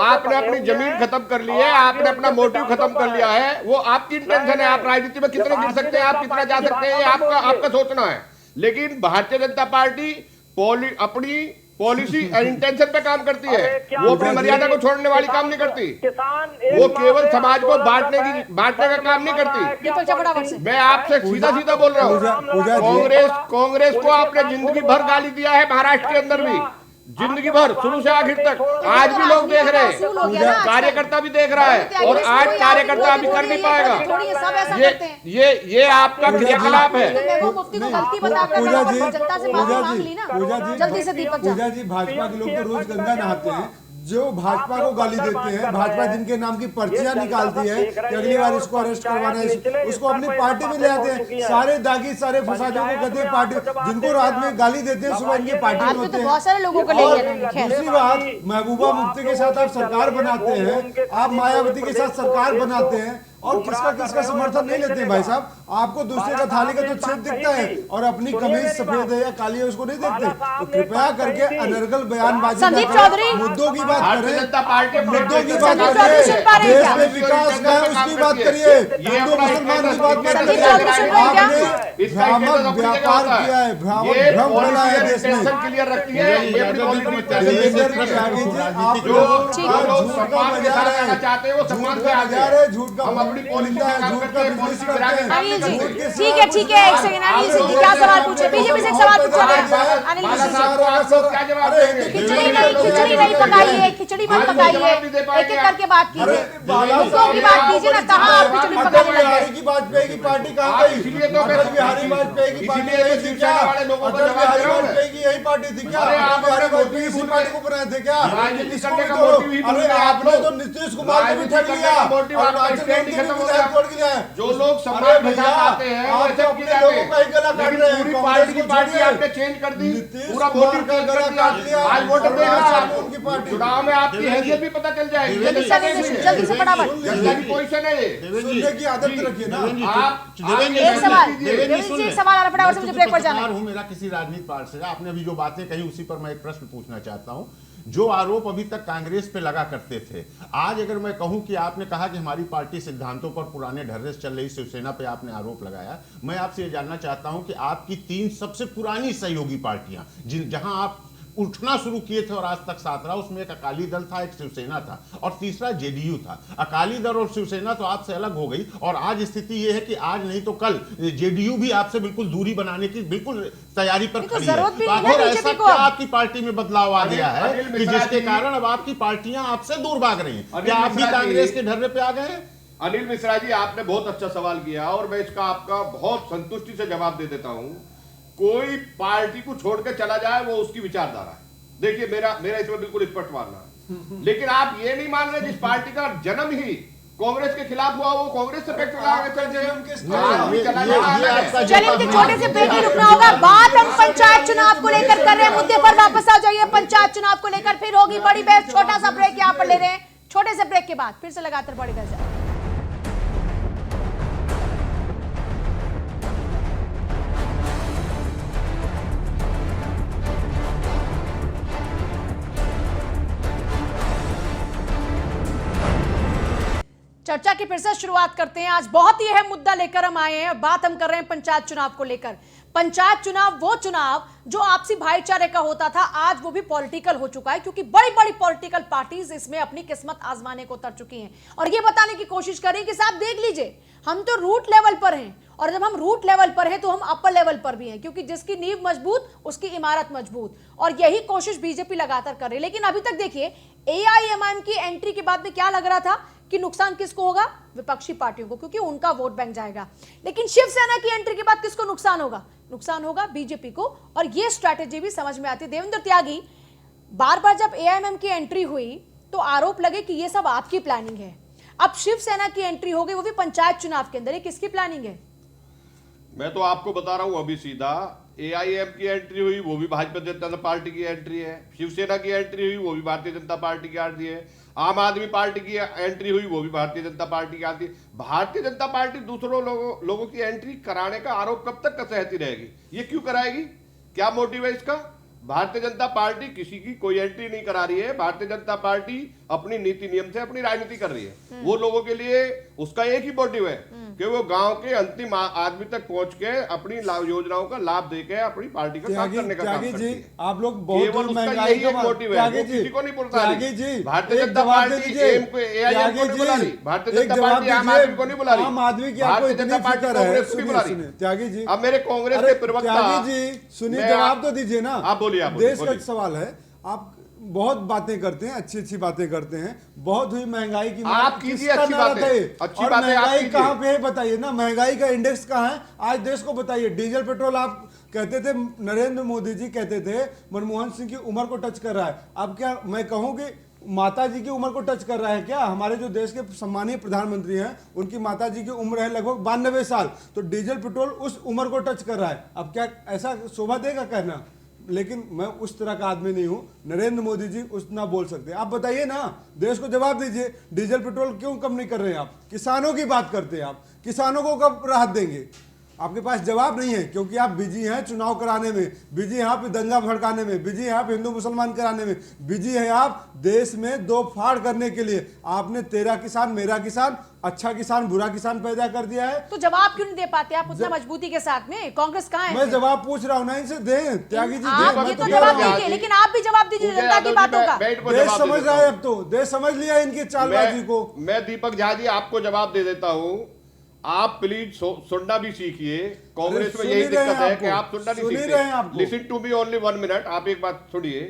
आपने अपनी जमीन खत्म कर ली है, आपने अपना मोटिव खत्म कर लिया है, वो आपकी इंटेंशन है। आप राजनीति में कितने गिर सकते हैं, आप कितना जा सकते हैं, ये आपका सोचना है। लेकिन भारतीय जनता पार्टी अपनी पॉलिसी और इंटेंशन पे काम करती है, वो अपनी मर्यादा को छोड़ने वाली काम नहीं करती। वो केवल समाज को बांटने का काम नहीं करती। मैं आपसे सीधा बोल रहा हूँ, कांग्रेस को आपने जिंदगी भर गाली दिया है, महाराष्ट्र के अंदर भी। जिंदगी भर शुरू से आखिर तक। आज भी लोग देख रहे हैं, कार्यकर्ता भी देख रहा है, और आज कार्यकर्ता अभी कर नहीं पाएगा। ये आपका क्रियाकलाप है। पूजा जी, भाजपा के लोग तो रोज गंगा नहाते हैं, जो भाजपा को गाली देते हैं, भाजपा जिनके नाम की पर्चियां निकालती है कि अगली बार इसको अरेस्ट करवाना है, उसको अपनी पार्टी में ले आते हैं। सारे दागी, सारे फसादियों को कहते हैं पार्टी, जिनको रात में गाली देते हैं सुबह इनके पार्टी में होते हैं। बहुत सारे लोगों को दूसरी बात, महबूबा मुफ्ती के साथ आप सरकार बनाते हैं, आप मायावती के साथ सरकार बनाते हैं, और किसका समर्थन नहीं लेते हैं भाई साहब। आपको दूसरे का थाली का तो छेद दिखता है, और अपनी कमीज सफेद है या काली है उसको नहीं देखते। तो कृपया करके अनर्गल बयानबाजी मुद्दों की बात करें, मुद्दों की बात करिए, देश में विकास का है उसकी बात करिए, हिंदू मुसलमान की बात मत करिए। आपने भ्रामक व्यापार किया है, भ्रम फैलाया है देश में। झूठ का ठीक है एक सेकंड। अनिल सिंह जी क्या सवाल पूछे? बीजेपी से एक सवाल पूछा है अनिल जी। खिचड़ी नहीं पकाइए, खिचड़ी मत पकाइए, एक एक करके बात कीजिए, मुद्दों की बात कीजिए ना। कहाँ आप खिचड़ी पकाने लगे? की वाजपेयी की पार्टी कहाँ गई? अटल बिहारी वाजपेयी की पार्टी यही थी क्या? अटल बिहारी वाजपेयी की यही पार्टी थी क्या? अटल बिहारी वाजपेयी इसी पार्टी को बनाए थे क्या? अरे आपने तो नीतीश कुमार को भी ठग लिया, जो लोग समाज में आते हैं आप अपने लोगों का ही गला काट रहे हैं। पूरी पार्टी की पार्टी आपने चेंज कर दी, पूरा वोटर का गला काट लिया। आज वोटर देगा उनकी पार्टी, चुनाव में आपकी हैसियत भी पता चल जाएगी। जल्दी से फटाफट पोजीशन है, सुनने की आदत रखिए ना आप। एक सवाल आ रहा, फटाफट से मुझे ब्रेक पर जाना है। मेरा किसी राजनीतिक पार्टी से, आपने अभी जो बातें कही उसी पर मैं एक प्रश्न पूछना चाहता हूं। जो आरोप अभी तक कांग्रेस पे लगा करते थे, आज अगर मैं कहूं कि आपने कहा कि हमारी पार्टी सिद्धांतों पर पुराने ढर्रे से चल रही, शिवसेना पे आपने आरोप लगाया, मैं आपसे ये जानना चाहता हूं कि आपकी 3 सबसे पुरानी सहयोगी पार्टियां जहां आप उठना शुरू किए थे और आज तक साथ रहा, उसमें एक अकाली दल था, एक शिवसेना था, और तीसरा जेडीयू था। अकाली दल और शिवसेना तो आपसे अलग हो गई, और आज स्थिति यह है कि आज नहीं तो कल जेडीयू भी आपसे बिल्कुल दूरी बनाने की बिल्कुल तैयारी पर खड़ी है। तो आखिर ऐसा क्या आपकी पार्टी में बदलाव आ गया है कि जिसके कारण अब आपकी पार्टियां आपसे दूर भाग रही हैं? क्या आप भी कांग्रेस के ढर्रे पे आ गए हैं? अनिल मिश्रा जी, आपने बहुत अच्छा सवाल किया, और मैं इसका आपका बहुत संतुष्टि से जवाब दे देता हूं। कोई पार्टी को छोड़ के चला जाए वो उसकी विचारधारा है। देखिए मेरा इसमें बिल्कुल स्पष्ट मानना है, लेकिन आप ये नहीं मान रहे जिस पार्टी का जन्म ही कांग्रेस के खिलाफ हुआ वो कांग्रेस से फैक्ट लगा के चल जाए। चलिए छोटे से ब्रेक ही रुकना होगा। बात हम पंचायत चुनाव को लेकर कर रहे हैं, मुद्दे पर वापस आ जाइए। पंचायत चुनाव को लेकर फिर होगी बड़ी बहस। छोटा सा ब्रेक यहाँ पर ले रहे हैं, छोटे से ब्रेक के बाद फिर से लगातार बड़ी बहस। चर्चा की फिर से शुरुआत करते हैं। आज बहुत ही अहम मुद्दा लेकर हम आए हैं। बात हम कर रहे हैं पंचायत चुनाव को लेकर। पंचायत चुनाव, वो चुनाव जो आपसी भाईचारे का होता था, आज वो भी पॉलिटिकल हो चुका है, क्योंकि बड़ी बड़ी पॉलिटिकल पार्टीज इसमें अपनी किस्मत आजमाने को उतर चुकी हैं और ये बताने की कोशिश कर रही हैं कि साहब देख लीजिए, हम तो रूट लेवल पर हैं, और जब हम रूट लेवल पर हैं तो हम अपर लेवल पर भी हैं, क्योंकि जिसकी नींव मजबूत उसकी इमारत मजबूत। और यही कोशिश बीजेपी लगातार कर रही है। लेकिन अभी तक देखिए, एआईएमआईएम की एंट्री के बाद में क्या लग रहा था कि नुकसान किसको होगा? विपक्षी पार्टियों को, क्योंकि उनका वोट बैंक जाएगा। लेकिन शिवसेना की एंट्री के बाद किसको नुकसान होगा? नुकसान होगा बीजेपी को। और ये स्ट्रैटेजी भी समझ में आती है। देवेंद्र त्यागी, बार बार जब एआईएमआईएम की एंट्री हुई तो आरोप लगे कि ये सब आपकी प्लानिंग है। अब शिवसेना की एंट्री हो गई, वो भी पंचायत चुनाव के अंदर, ये किसकी प्लानिंग है? मैं तो आपको बता रहा हूं अभी सीधा, एआईएम की एंट्री हुई वो भी भाजपा जनता पार्टी की एंट्री है, शिवसेना की एंट्री हुई वो भी भारतीय जनता पार्टी की एंट्री है, आम आदमी पार्टी की एंट्री हुई वो भी भारतीय जनता पार्टी की आती है। भारतीय जनता पार्टी दूसरों लोगों की एंट्री कराने का आरोप कब तक सहती रहेगी? ये क्यों कराएगी? क्या मोटिव है इसका? भारतीय जनता पार्टी किसी की कोई एंट्री नहीं करा रही है। भारतीय जनता पार्टी अपनी नीति नियम से अपनी राजनीति कर रही है। वो लोगों के लिए उसका एक ही मोटिव है कि वो गांव के अंतिम आदमी तक पहुंच के अपनी योजनाओं का लाभ देके अपनी पार्टी का काम करने का काम करती है। आप लोग बहुत केवल उसका यही एक मोटिव है, वो किसी को नहीं बोलता। भारतीय जनता पार्टी एआईएम को नहीं बुला रही, भारतीय जनता पार्टी आम आदमी को नहीं बुला रही, भारतीय जनता पार्टी कांग्रेस को नहीं बुला रही। त्यागी जी, अब मेरे कांग्रेस के प्रवक्ता सुनिए, जवाब तो दीजिए ना। आप बोलिए। देश का सवाल है, आप बहुत बातें करते हैं, अच्छी अच्छी बातें करते हैं, बहुत हुई महंगाई की आप कीजिए अच्छी बातें, अच्छी बातें महंगाई कहाँ पे है बताइए ना, महंगाई का इंडेक्स कहाँ है आज देश को बताइए। डीजल पेट्रोल आप कहते थे, नरेंद्र मोदी जी कहते थे मनमोहन सिंह की उम्र को टच कर रहा है, अब क्या मैं कहूं कि माता जी की उम्र को टच कर रहा है क्या? हमारे जो देश के सम्मानीय प्रधानमंत्री हैं उनकी माता जी की उम्र है लगभग 92 साल, तो डीजल पेट्रोल उस उम्र को टच कर रहा है। अब क्या ऐसा शोभा देगा कहना? लेकिन मैं उस तरह का आदमी नहीं हूं, नरेंद्र मोदी जी उतना बोल सकते हैं। आप बताइए ना, देश को जवाब दीजिए, डीजल पेट्रोल क्यों कम नहीं कर रहे हैं आप? किसानों की बात करते हैं आप, किसानों को कब राहत देंगे? आपके पास जवाब नहीं है क्योंकि आप बिजी हैं चुनाव कराने में, बिजी हैं आप दंगा भड़काने में, बिजी हैं आप हिंदू मुसलमान कराने में, बिजी हैं आप देश में दो फाड़ करने के लिए। आपने तेरा किसान मेरा किसान, अच्छा किसान बुरा किसान पैदा कर दिया है। तो जवाब क्यों नहीं दे पाते आप उतना मजबूती के साथ में? कांग्रेस कहाँ है? मैं जवाब पूछ रहा हूँ ना, इनसे दें त्यागी जी, आप ये तो जवाब दीजिए, लेकिन आप भी जवाब दीजिए जनता की बातों का। देश समझ रहा है, अब तो देश समझ लिया इनकी चालबाजी को। मैं दीपक झा जी आपको जवाब दे देता हूं, आप प्लीज सुनना भी सीखिए। कांग्रेस में यही दिक्कत है कि आप सुनना नहीं सीखते। Listen to me only 1 minute, आप एक बात सुनिए।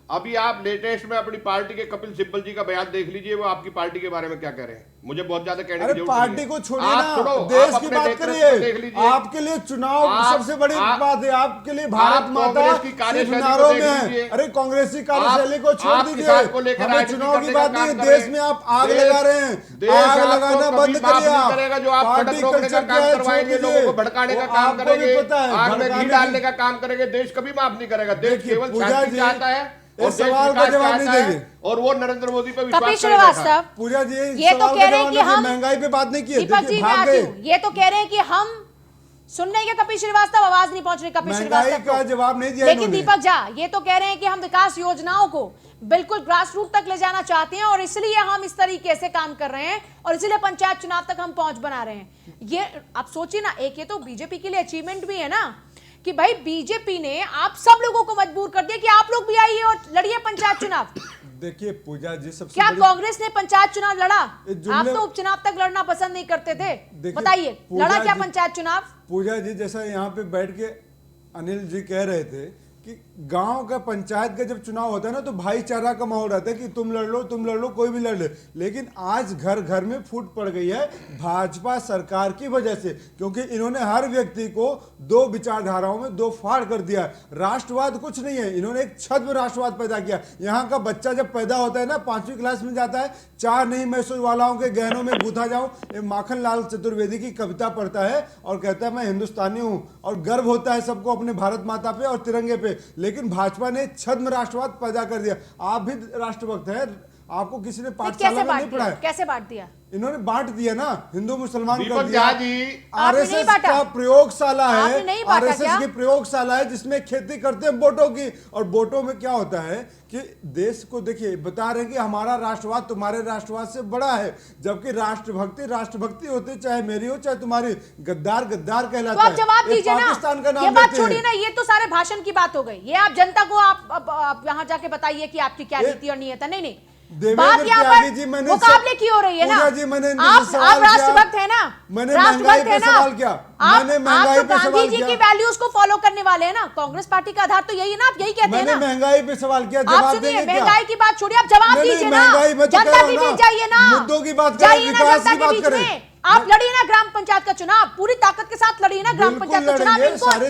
अभी आप लेटेस्ट में अपनी पार्टी के कपिल सिब्बल जी का बयान देख लीजिए, वो आपकी पार्टी के बारे में क्या कह रहे हैं। मुझे बहुत ज्यादा कहने की जरूरत नहीं है। पार्टी को छोड़िए ना, देश की बात करिए। आपके लिए चुनाव सबसे बड़ी बात है, आपके लिए भारत माता सिर्फ नारों में है। अरे कांग्रेस की कार्यशैली को छोड़ दीजिए, हमें चुनाव की बात नहीं है। देश में आप आग लगा रहे हैं, आग लगाना बंद करिए। आप जो आप सड़क रोकने का काम करवाएंगे, लोगों को भड़काने का काम करेंगे, आग में घी डालने का काम करेंगे, देश कभी माफ नहीं करेगा। देश केवल शांति चाहता है और सवाल का जवाब नहीं देंगे, और वो नरेंद्र मोदी पे कपिल श्रीवास्तव पूजा जी ये तो कह रहे हैं कि हम महंगाई पे बात नहीं की है, दीपक जी मैं आती हूं, ये तो कह रहे हैं कि हम सुन रहे हैं कपिल श्रीवास्तव, आवाज नहीं पहुंच रही कपिल श्रीवास्तव का जवाब नहीं दिया। लेकिन दीपक झा ये तो कह रहे हैं कि हम विकास योजनाओं को बिल्कुल ग्रास रूट तक ले जाना चाहते हैं और इसलिए हम इस तरीके से काम कर रहे हैं और इसलिए पंचायत चुनाव तक हम पहुंच बना रहे हैं। ये आप सोचिए ना, एक ये तो बीजेपी के लिए अचीवमेंट भी है ना कि भाई बीजेपी ने आप सब लोगों को मजबूर कर दिया कि आप लोग भी आइए और लड़िए पंचायत चुनाव। देखिए पूजा जी, सबसे क्या कांग्रेस ने पंचायत चुनाव लड़ा? आप तो उपचुनाव तक लड़ना पसंद नहीं करते थे, बताइए लड़ा क्या पंचायत चुनाव? पूजा जी जैसा यहाँ पे बैठ के अनिल जी कह रहे थे कि गांव का पंचायत का जब चुनाव होता है ना तो भाईचारा का माहौल रहता है कि तुम लड़ लो कोई भी लड़ ले। लेकिन आज घर घर में फूट पड़ गई है भाजपा सरकार की वजह से, क्योंकि इन्होंने हर व्यक्ति को दो विचारधाराओं में दो फाड़ कर दिया। राष्ट्रवाद कुछ नहीं है, इन्होंने एक छद्म राष्ट्रवाद पैदा किया। यहाँ का बच्चा जब पैदा होता है ना 5वीं क्लास में जाता है, चार नहीं मैं सो वालाओं के गहनों में गूंथा जाऊं, ये माखन लाल चतुर्वेदी की कविता पढ़ता है और कहता है मैं हिंदुस्तानी हूं, और गर्व होता है सबको अपने भारत माता पे और तिरंगे पे। लेकिन भाजपा ने छद्म राष्ट्रवाद पैदा कर दिया। आप भी राष्ट्रभक्त हैं, आपको किसी ने पाठशाला में नहीं पढ़ाया? कैसे बांट दिया? इन्होंने बांट दिया ना, हिंदू मुसलमान कर दिया। जी आरएसएस का प्रयोगशाला है, आरएसएस की प्रयोगशाला है जिसमें खेती करते हैं वोटों की, और वोटों में क्या होता है कि देश को देखिए बता रहे हैं कि हमारा राष्ट्रवाद तुम्हारे राष्ट्रवाद से बड़ा है, जबकि राष्ट्रभक्ति होती चाहे मेरी हो चाहे तुम्हारी, गद्दार गद्दार कहलाता है। तो आप जवाब दीजिए ना, पाकिस्तान का नाम ये बात छोड़िए ना, ये तो सारे भाषण की बात हो गई। ये आप जनता को आप यहाँ जाके बताइए कि आपकी क्या नीति और नियत है। नहीं बात यहाँ पर मुकाबले की हो रही है ना। आप राष्ट्रभक्त है ना, राष्ट्रभक्त है ना, आप तो गांधी जी की वैल्यूज को फॉलो करने वाले हैं ना। कांग्रेस पार्टी का आधार तो यही है ना, आप यही कहते हैं ना। महंगाई पे सवाल किया, आप सुनिए, महंगाई की बात छोड़िए, आप जवाब दीजिए ना, जनता के बीच जाइए ना, मुद्दों की बात जाइए ना जनता के बीच में। आप लड़िए ना ग्राम पंचायत का चुनाव, पूरी ताकत के साथ लड़िए ना ग्राम पंचायत का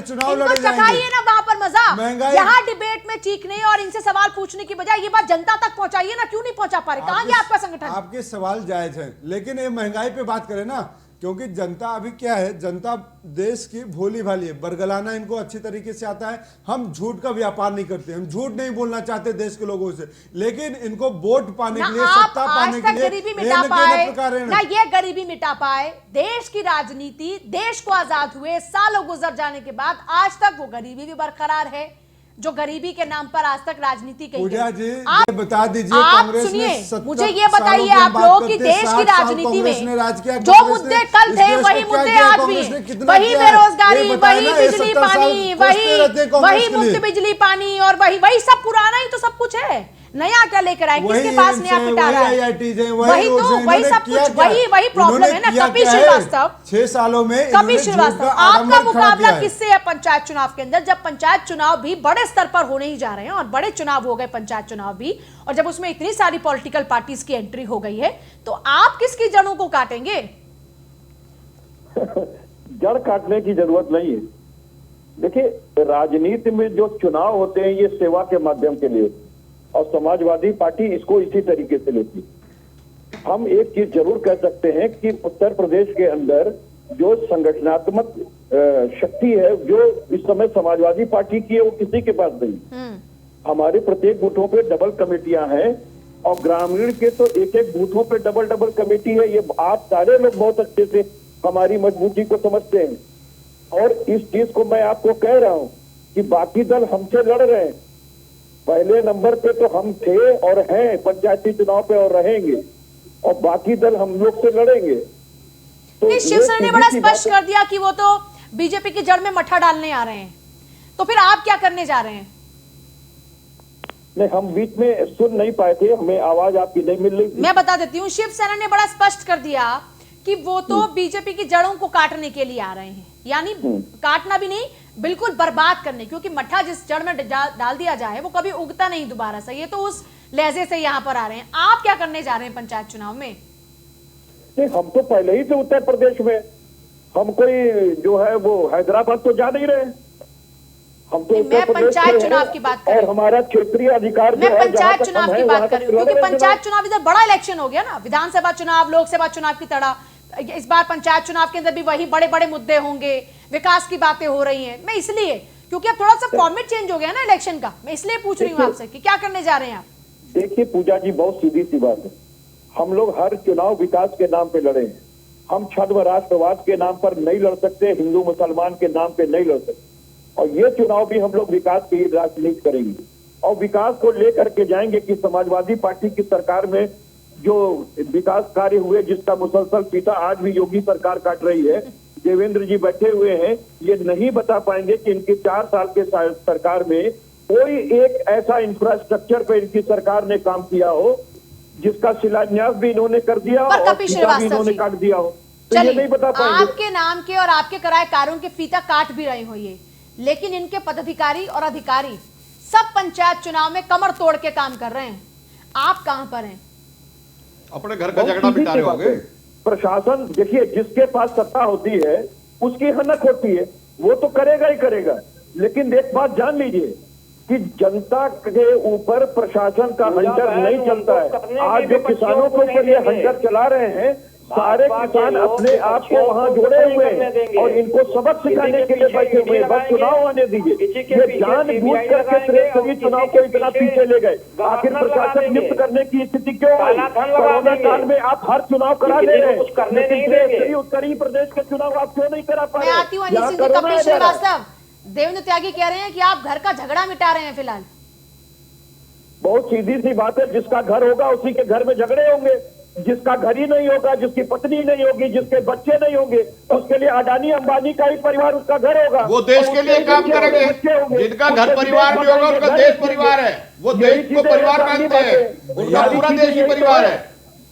चुनाव। इनको चखाइए ना वहां पर मजा। यहाँ डिबेट में चीखने और इनसे सवाल पूछने की बजाय ये बात जनता तक पहुंचाइए ना। क्यों नहीं पहुंचा पा रहे? कहां गया आपका संगठन? आपके सवाल जायज है, लेकिन ये महंगाई पे बात करें ना, क्योंकि जनता अभी क्या है, जनता देश की भोली भाली है, बरगलाना इनको अच्छी तरीके से आता है। हम झूठ का व्यापार नहीं करते, हम झूठ नहीं बोलना चाहते देश के लोगों से, लेकिन इनको वोट पाने के लिए, सत्ता पाने के लिए गरीबी मिटा पाए ना, ये गरीबी मिटा पाए। देश की राजनीति, देश को आजाद हुए सालों गुजर जाने के बाद आज तक वो गरीबी भी बरकरार है जो गरीबी के नाम पर आज तक राजनीति की पूजा जी आप बता दीजिए, कांग्रेस ने मुझे ये बताइए आप लोग कि देश की राजनीति में जो मुद्दे कल थे वही मुद्दे आज भी, वही बेरोजगारी, वही बिजली पानी, वही मुफ्त बिजली पानी और वही सब पुराना ही तो सब कुछ है नया क्या लेकर आए, किसके पास नया पिटारा है? वही वही सब कुछ, वही प्रॉब्लम है ना। कपिल श्रीवास्तव 6 सालों में, कपिल श्रीवास्तव आपका मुकाबला किससे है पंचायत चुनाव के अंदर, जब पंचायत चुनाव भी बड़े स्तर पर होने ही जा रहे हैं और बड़े चुनाव हो गए पंचायत चुनाव भी, और जब उसमें इतनी सारी पॉलिटिकल पार्टीज की एंट्री हो गई है, तो आप किसकी जड़ों को काटेंगे? जड़ काटने की जरूरत नहीं है। देखिए, राजनीति में जो चुनाव होते हैं ये सेवा के माध्यम के लिए, और समाजवादी पार्टी इसको इसी तरीके से लेती है। हम एक चीज जरूर कह सकते हैं कि उत्तर प्रदेश के अंदर जो संगठनात्मक शक्ति है जो इस समय समाजवादी पार्टी की है, वो किसी के पास नहीं। हमारे प्रत्येक बूथों पे डबल कमेटियां हैं, और ग्रामीण के तो एक एक बूथों पे डबल डबल कमेटी है। ये आप सारे लोग बहुत अच्छे से हमारी मजबूती को समझते हैं, और इस चीज को मैं आपको कह रहा हूं कि बाकी दल हमसे लड़ रहे हैं। पहले नंबर पे तो हम थे और हैं पंचायती चुनाव पे, और रहेंगे, और बाकी दल हम लोग से लड़ेंगे। तो शिवसेना ने बड़ा स्पष्ट कर दिया कि वो तो बीजेपी की जड़ में मट्ठा डालने आ रहे हैं, तो फिर आप क्या करने जा रहे हैं? नहीं, हम बीच में सुन नहीं पाए थे, हमें आवाज आपकी नहीं मिल रही। मैं बता देती हूँ, शिवसेना ने बड़ा स्पष्ट कर दिया कि वो तो बीजेपी की जड़ों को काटने के लिए आ रहे हैं, यानी काटना भी नहीं, बिल्कुल बर्बाद करने, क्योंकि मट्ठा जिस जड़ में डाल दिया जाए वो कभी उगता नहीं दोबारा से। ये तो उस लहजे से यहाँ पर आ रहे हैं। आप क्या करने जा रहे हैं पंचायत चुनाव में? नहीं, हम तो पहले ही से उत्तर प्रदेश में, हम कोई जो है वो हैदराबाद तो जा नहीं रहे, हम तो मैं पंचायत चुनाव की बात कर रही हूं, और हमारा क्षेत्रीय अधिकार मैं पंचायत चुनाव की बात कर रही हूँ, क्योंकि पंचायत चुनाव इधर बड़ा इलेक्शन हो गया ना, विधानसभा चुनाव, लोकसभा चुनाव की तरह इस बार पंचायत चुनाव के अंदर भी वही बड़े बड़े मुद्दे होंगे, विकास की बातें हो रही हैं। मैं इसलिए, क्योंकि अब थोड़ा सा फॉर्मेट चेंज हो गया ना इलेक्शन का, मैं इसलिए पूछ रही हूँ आपसे कि क्या करने जा रहे हैं आप? देखिए पूजा जी, बहुत सीधी सी बात है, हम लोग हर चुनाव विकास के नाम पे लड़े हैं। हम छद्म राष्ट्रवाद के नाम पर नहीं लड़ सकते, हिंदू मुसलमान के नाम पे नहीं लड़ सकते, और ये चुनाव भी हम लोग विकास की राजनीति करेंगे, और विकास को लेकर के जाएंगे कि समाजवादी पार्टी की सरकार में जो विकास कार्य हुए, जिसका मुसलसल पीछा आज भी योगी सरकार काट रही है, देवेंद्र जी बैठे हुए हैं, ये नहीं बता पाएंगे कि इनकी 4 साल के सरकार में कोई एक ऐसा इंफ्रास्ट्रक्चर पे इनकी सरकार ने काम किया हो जिसका शिलान्यास भी इन्होंने कर दिया हो और फीता भी इन्होंने काट दिया हो। तो ये नहीं बता पाएंगे। आपके नाम के और आपके कराए कार्यों के फीता काट भी रहे हो ये, लेकिन इनके पदाधिकारी और अधिकारी सब पंचायत चुनाव में कमर तोड़ के काम कर रहे हैं। आप कहां पर हैं? अपने घर का झगड़ा मिटा रहे होंगे। प्रशासन देखिए, जिसके पास सत्ता होती है उसकी हनक होती है, वो तो करेगा ही करेगा, लेकिन एक बात जान लीजिए कि जनता के ऊपर प्रशासन का हंटर नहीं चलता है। आज जो किसानों के ऊपर ये हंटर चला रहे हैं, सारे किसान अपने आप को वहां जोड़े हुए हैं और इनको सबक सिखाने के लिए बैठे हुए हैं। बस चुनाव आने दीजिए। ये जानबूझ करके त्रिस्तरीय चुनाव को इतना पीछे ले गए। आखिर प्रशासन नियुक्त करने की स्थिति क्यों आई? कोरोना काल में आप हर चुनाव करा ले रहे हैं, लेकिन त्रिस्तरीय उत्तरी प्रदेश के चुनाव आप क्यों नहीं करा पा रहे? मैं आती हूँ कपिल श्रीवास्तव। देवेंद्र त्यागी कह रहे हैं कि आप घर का झगड़ा मिटा रहे हैं फिलहाल। बहुत सीधी सी बात है, जिसका घर होगा उसी के घर में झगड़े होंगे। जिसका घर ही नहीं होगा, जिसकी पत्नी नहीं होगी, जिसके बच्चे नहीं होंगे, उसके लिए अडानी अंबानी का ही परिवार उसका घर होगा। वो देश के लिए काम करेंगे। जिनका घर परिवार भी होगा उनका देश परिवार है, वो देश को परिवार मानते हैं, उनका पूरा देश ही परिवार है।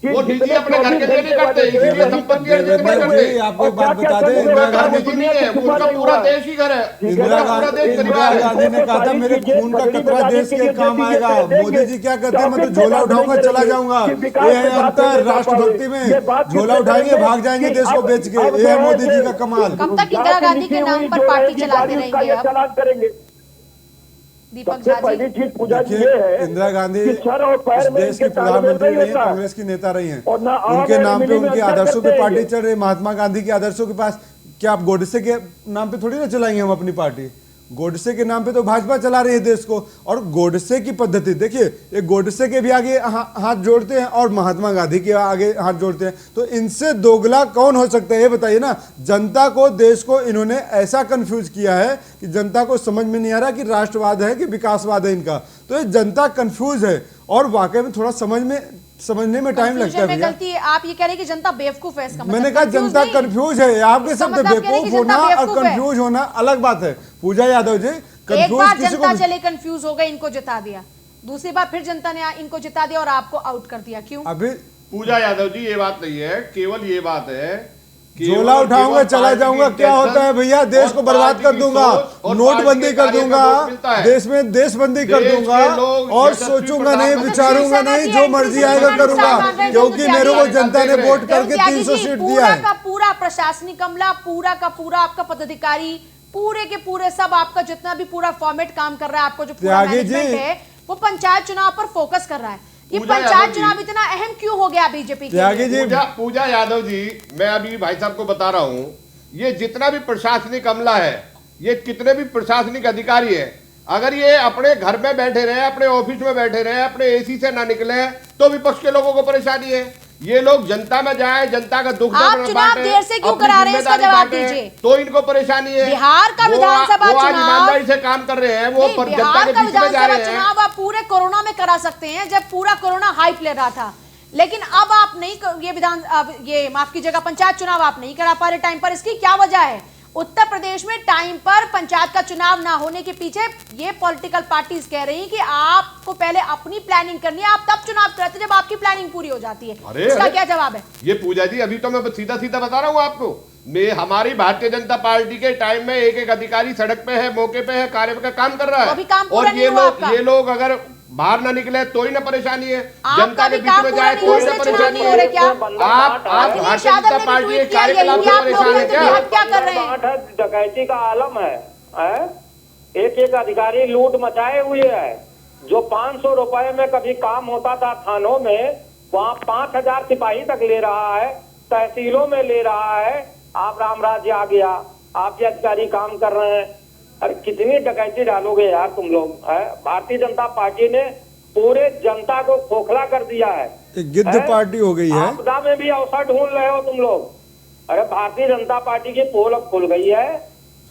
वो दीदी अपने घर के लिए नहीं करते, इसीलिए संपत्ति अर्जित नहीं करते। आपको एक बात बता दें, इंदिरा गांधी नहीं है, उनका पूरा देश ही घर है, इंदिरा गांधी ने कहा था मेरे खून का कतरा देश के काम आएगा। मोदी जी क्या कहते हैं, मैं तो झोला उठाऊंगा चला जाऊंगा। ये है अंतर राष्ट्रभक्ति में, झोला उठाएंगे भाग जाएंगे देश को बेच के। ये है मोदी जी का कमाल। कब तक इंदिरा गांधी के नाम पर पार्टी चलाते रहेंगे? दीपक झा पहली चीज पूजा जी ये है, इंदिरा गांधी इस देश की प्रधानमंत्री रही है, कांग्रेस की नेता रही हैं, उनके नाम पे उनके आदर्शों पे पार्टी चल रही। महात्मा गांधी के आदर्शों के पास क्या आप गोडसे के नाम पे थोड़ी ना चलाएंगे हम अपनी पार्टी? गोडसे के नाम पे तो भाजपा चला रही है देश को। और गोडसे की पद्धति देखिए, ये गोडसे के भी आगे हाथ जोड़ते हैं और महात्मा गांधी के आगे हाथ जोड़ते हैं, तो इनसे दोगला कौन हो सकता है ये बताइए ना। जनता को, देश को इन्होंने ऐसा कंफ्यूज किया है कि जनता को समझ में नहीं आ रहा कि राष्ट्रवाद है कि विकासवाद है इनका। तो ये जनता कंफ्यूज है और वाकई में थोड़ा समझने में टाइम लगता है भैया। गलती है। आप ये कह रहे हैं कि जनता बेवकूफ है, इसका मतलब मैंने कहा जनता कंफ्यूज है। आपके शब्द बेवकूफ होना और कंफ्यूज होना अलग बात है। पूजा यादव जी, एक बार जनता चले कंफ्यूज हो गई, इनको जिता दिया, दूसरी बार फिर जनता ने इनको जिता दिया और आपको आउट कर दिया, क्यों? अभी पूजा यादव जी ये बात नहीं है, केवल ये बात है झोला उठाऊंगा चला जाऊंगा, क्या होता है भैया, देश को बर्बाद कर दूंगा, नोटबंदी कर दूंगा, देश में देशबंदी कर दूंगा और सोचूंगा नहीं, विचारूंगा नहीं, जो मर्जी आएगा करूंगा, क्योंकि मेरे को जनता ने वोट करके 300 सीट दिया है। पूरा प्रशासनिक अमला, पूरा का पूरा आपका पदाधिकारी, पूरे के पूरे सब आपका जितना भी पूरा फॉर्मेट काम कर रहा है, आपको जो पूरा मैनेजमेंट है वो पंचायत चुनाव पर फोकस कर रहा है। ये पंचायत चुनाव इतना अहम क्यों हो गया बीजेपी के लिए? पूजा यादव जी, मैं अभी भाई साहब को बता रहा हूं, ये जितना भी प्रशासनिक अमला है, ये कितने भी प्रशासनिक अधिकारी है, अगर ये अपने घर में बैठे रहे, अपने ऑफिस में बैठे रहे, अपने एसी से ना निकले, तो विपक्ष के लोगों को परेशानी है। ये लोग जनता में जाए, जनता का दुख आप चुनाव देर से क्यों करा रहे हैं, इसका जवाब दीजिए। तो इनको परेशानी है। बिहार का विधानसभा चुनाव, आज ईमानदारी से काम कर रहे हैं, वो जनता के बीच में जा रहे हैं। चुनाव आप पूरे कोरोना में करा सकते हैं, जब पूरा कोरोना हाइप ले रहा था, लेकिन अब आप नहीं, ये माफ कीजिएगा, पंचायत चुनाव आप नहीं करा पा रहे टाइम पर। इसकी क्या वजह है? उत्तर प्रदेश में टाइम पर पंचायत का चुनाव ना होने के पीछे ये पॉलिटिकल पार्टीज कह रही हैं कि आपको पहले अपनी प्लानिंग करनी है, आप तब चुनाव करते जब आपकी प्लानिंग पूरी हो जाती है। इसका क्या जवाब है? ये पूजा जी, अभी तो मैं सीधा सीधा बता रहा हूँ आपको, हमारी भारतीय जनता पार्टी के टाइम में एक एक अधिकारी सड़क पे है, मौके पे है, कार्य का काम कर रहा है, और ये लोग अगर बाहर ना निकले तो ही ना परेशानी है, जनता के बीच में जाए तो ही ना परेशानी है। आप भारतीय जनता पार्टी के कार्यकलाप से परेशान है क्या? क्या कर रहे हैं? डकैती का आलम है, एक एक अधिकारी लूट मचाए हुए है। जो 500 रुपए में कभी काम होता था थानों में, वहाँ 5000 सिपाही तक ले रहा है, तहसीलों में ले रहा है। आप राम राज्य आ गया, आपके अधिकारी काम कर रहे हैं। अरे कितनी डकैती डालोगे यार तुम लोग? भारतीय जनता पार्टी ने पूरे जनता को खोखला कर दिया है, एक गिद्ध पार्टी हो गई है। आपदा में भी अवसर ढूंढ रहे हो तुम लोग। अरे भारतीय जनता पार्टी की पोल अब खुल गई है,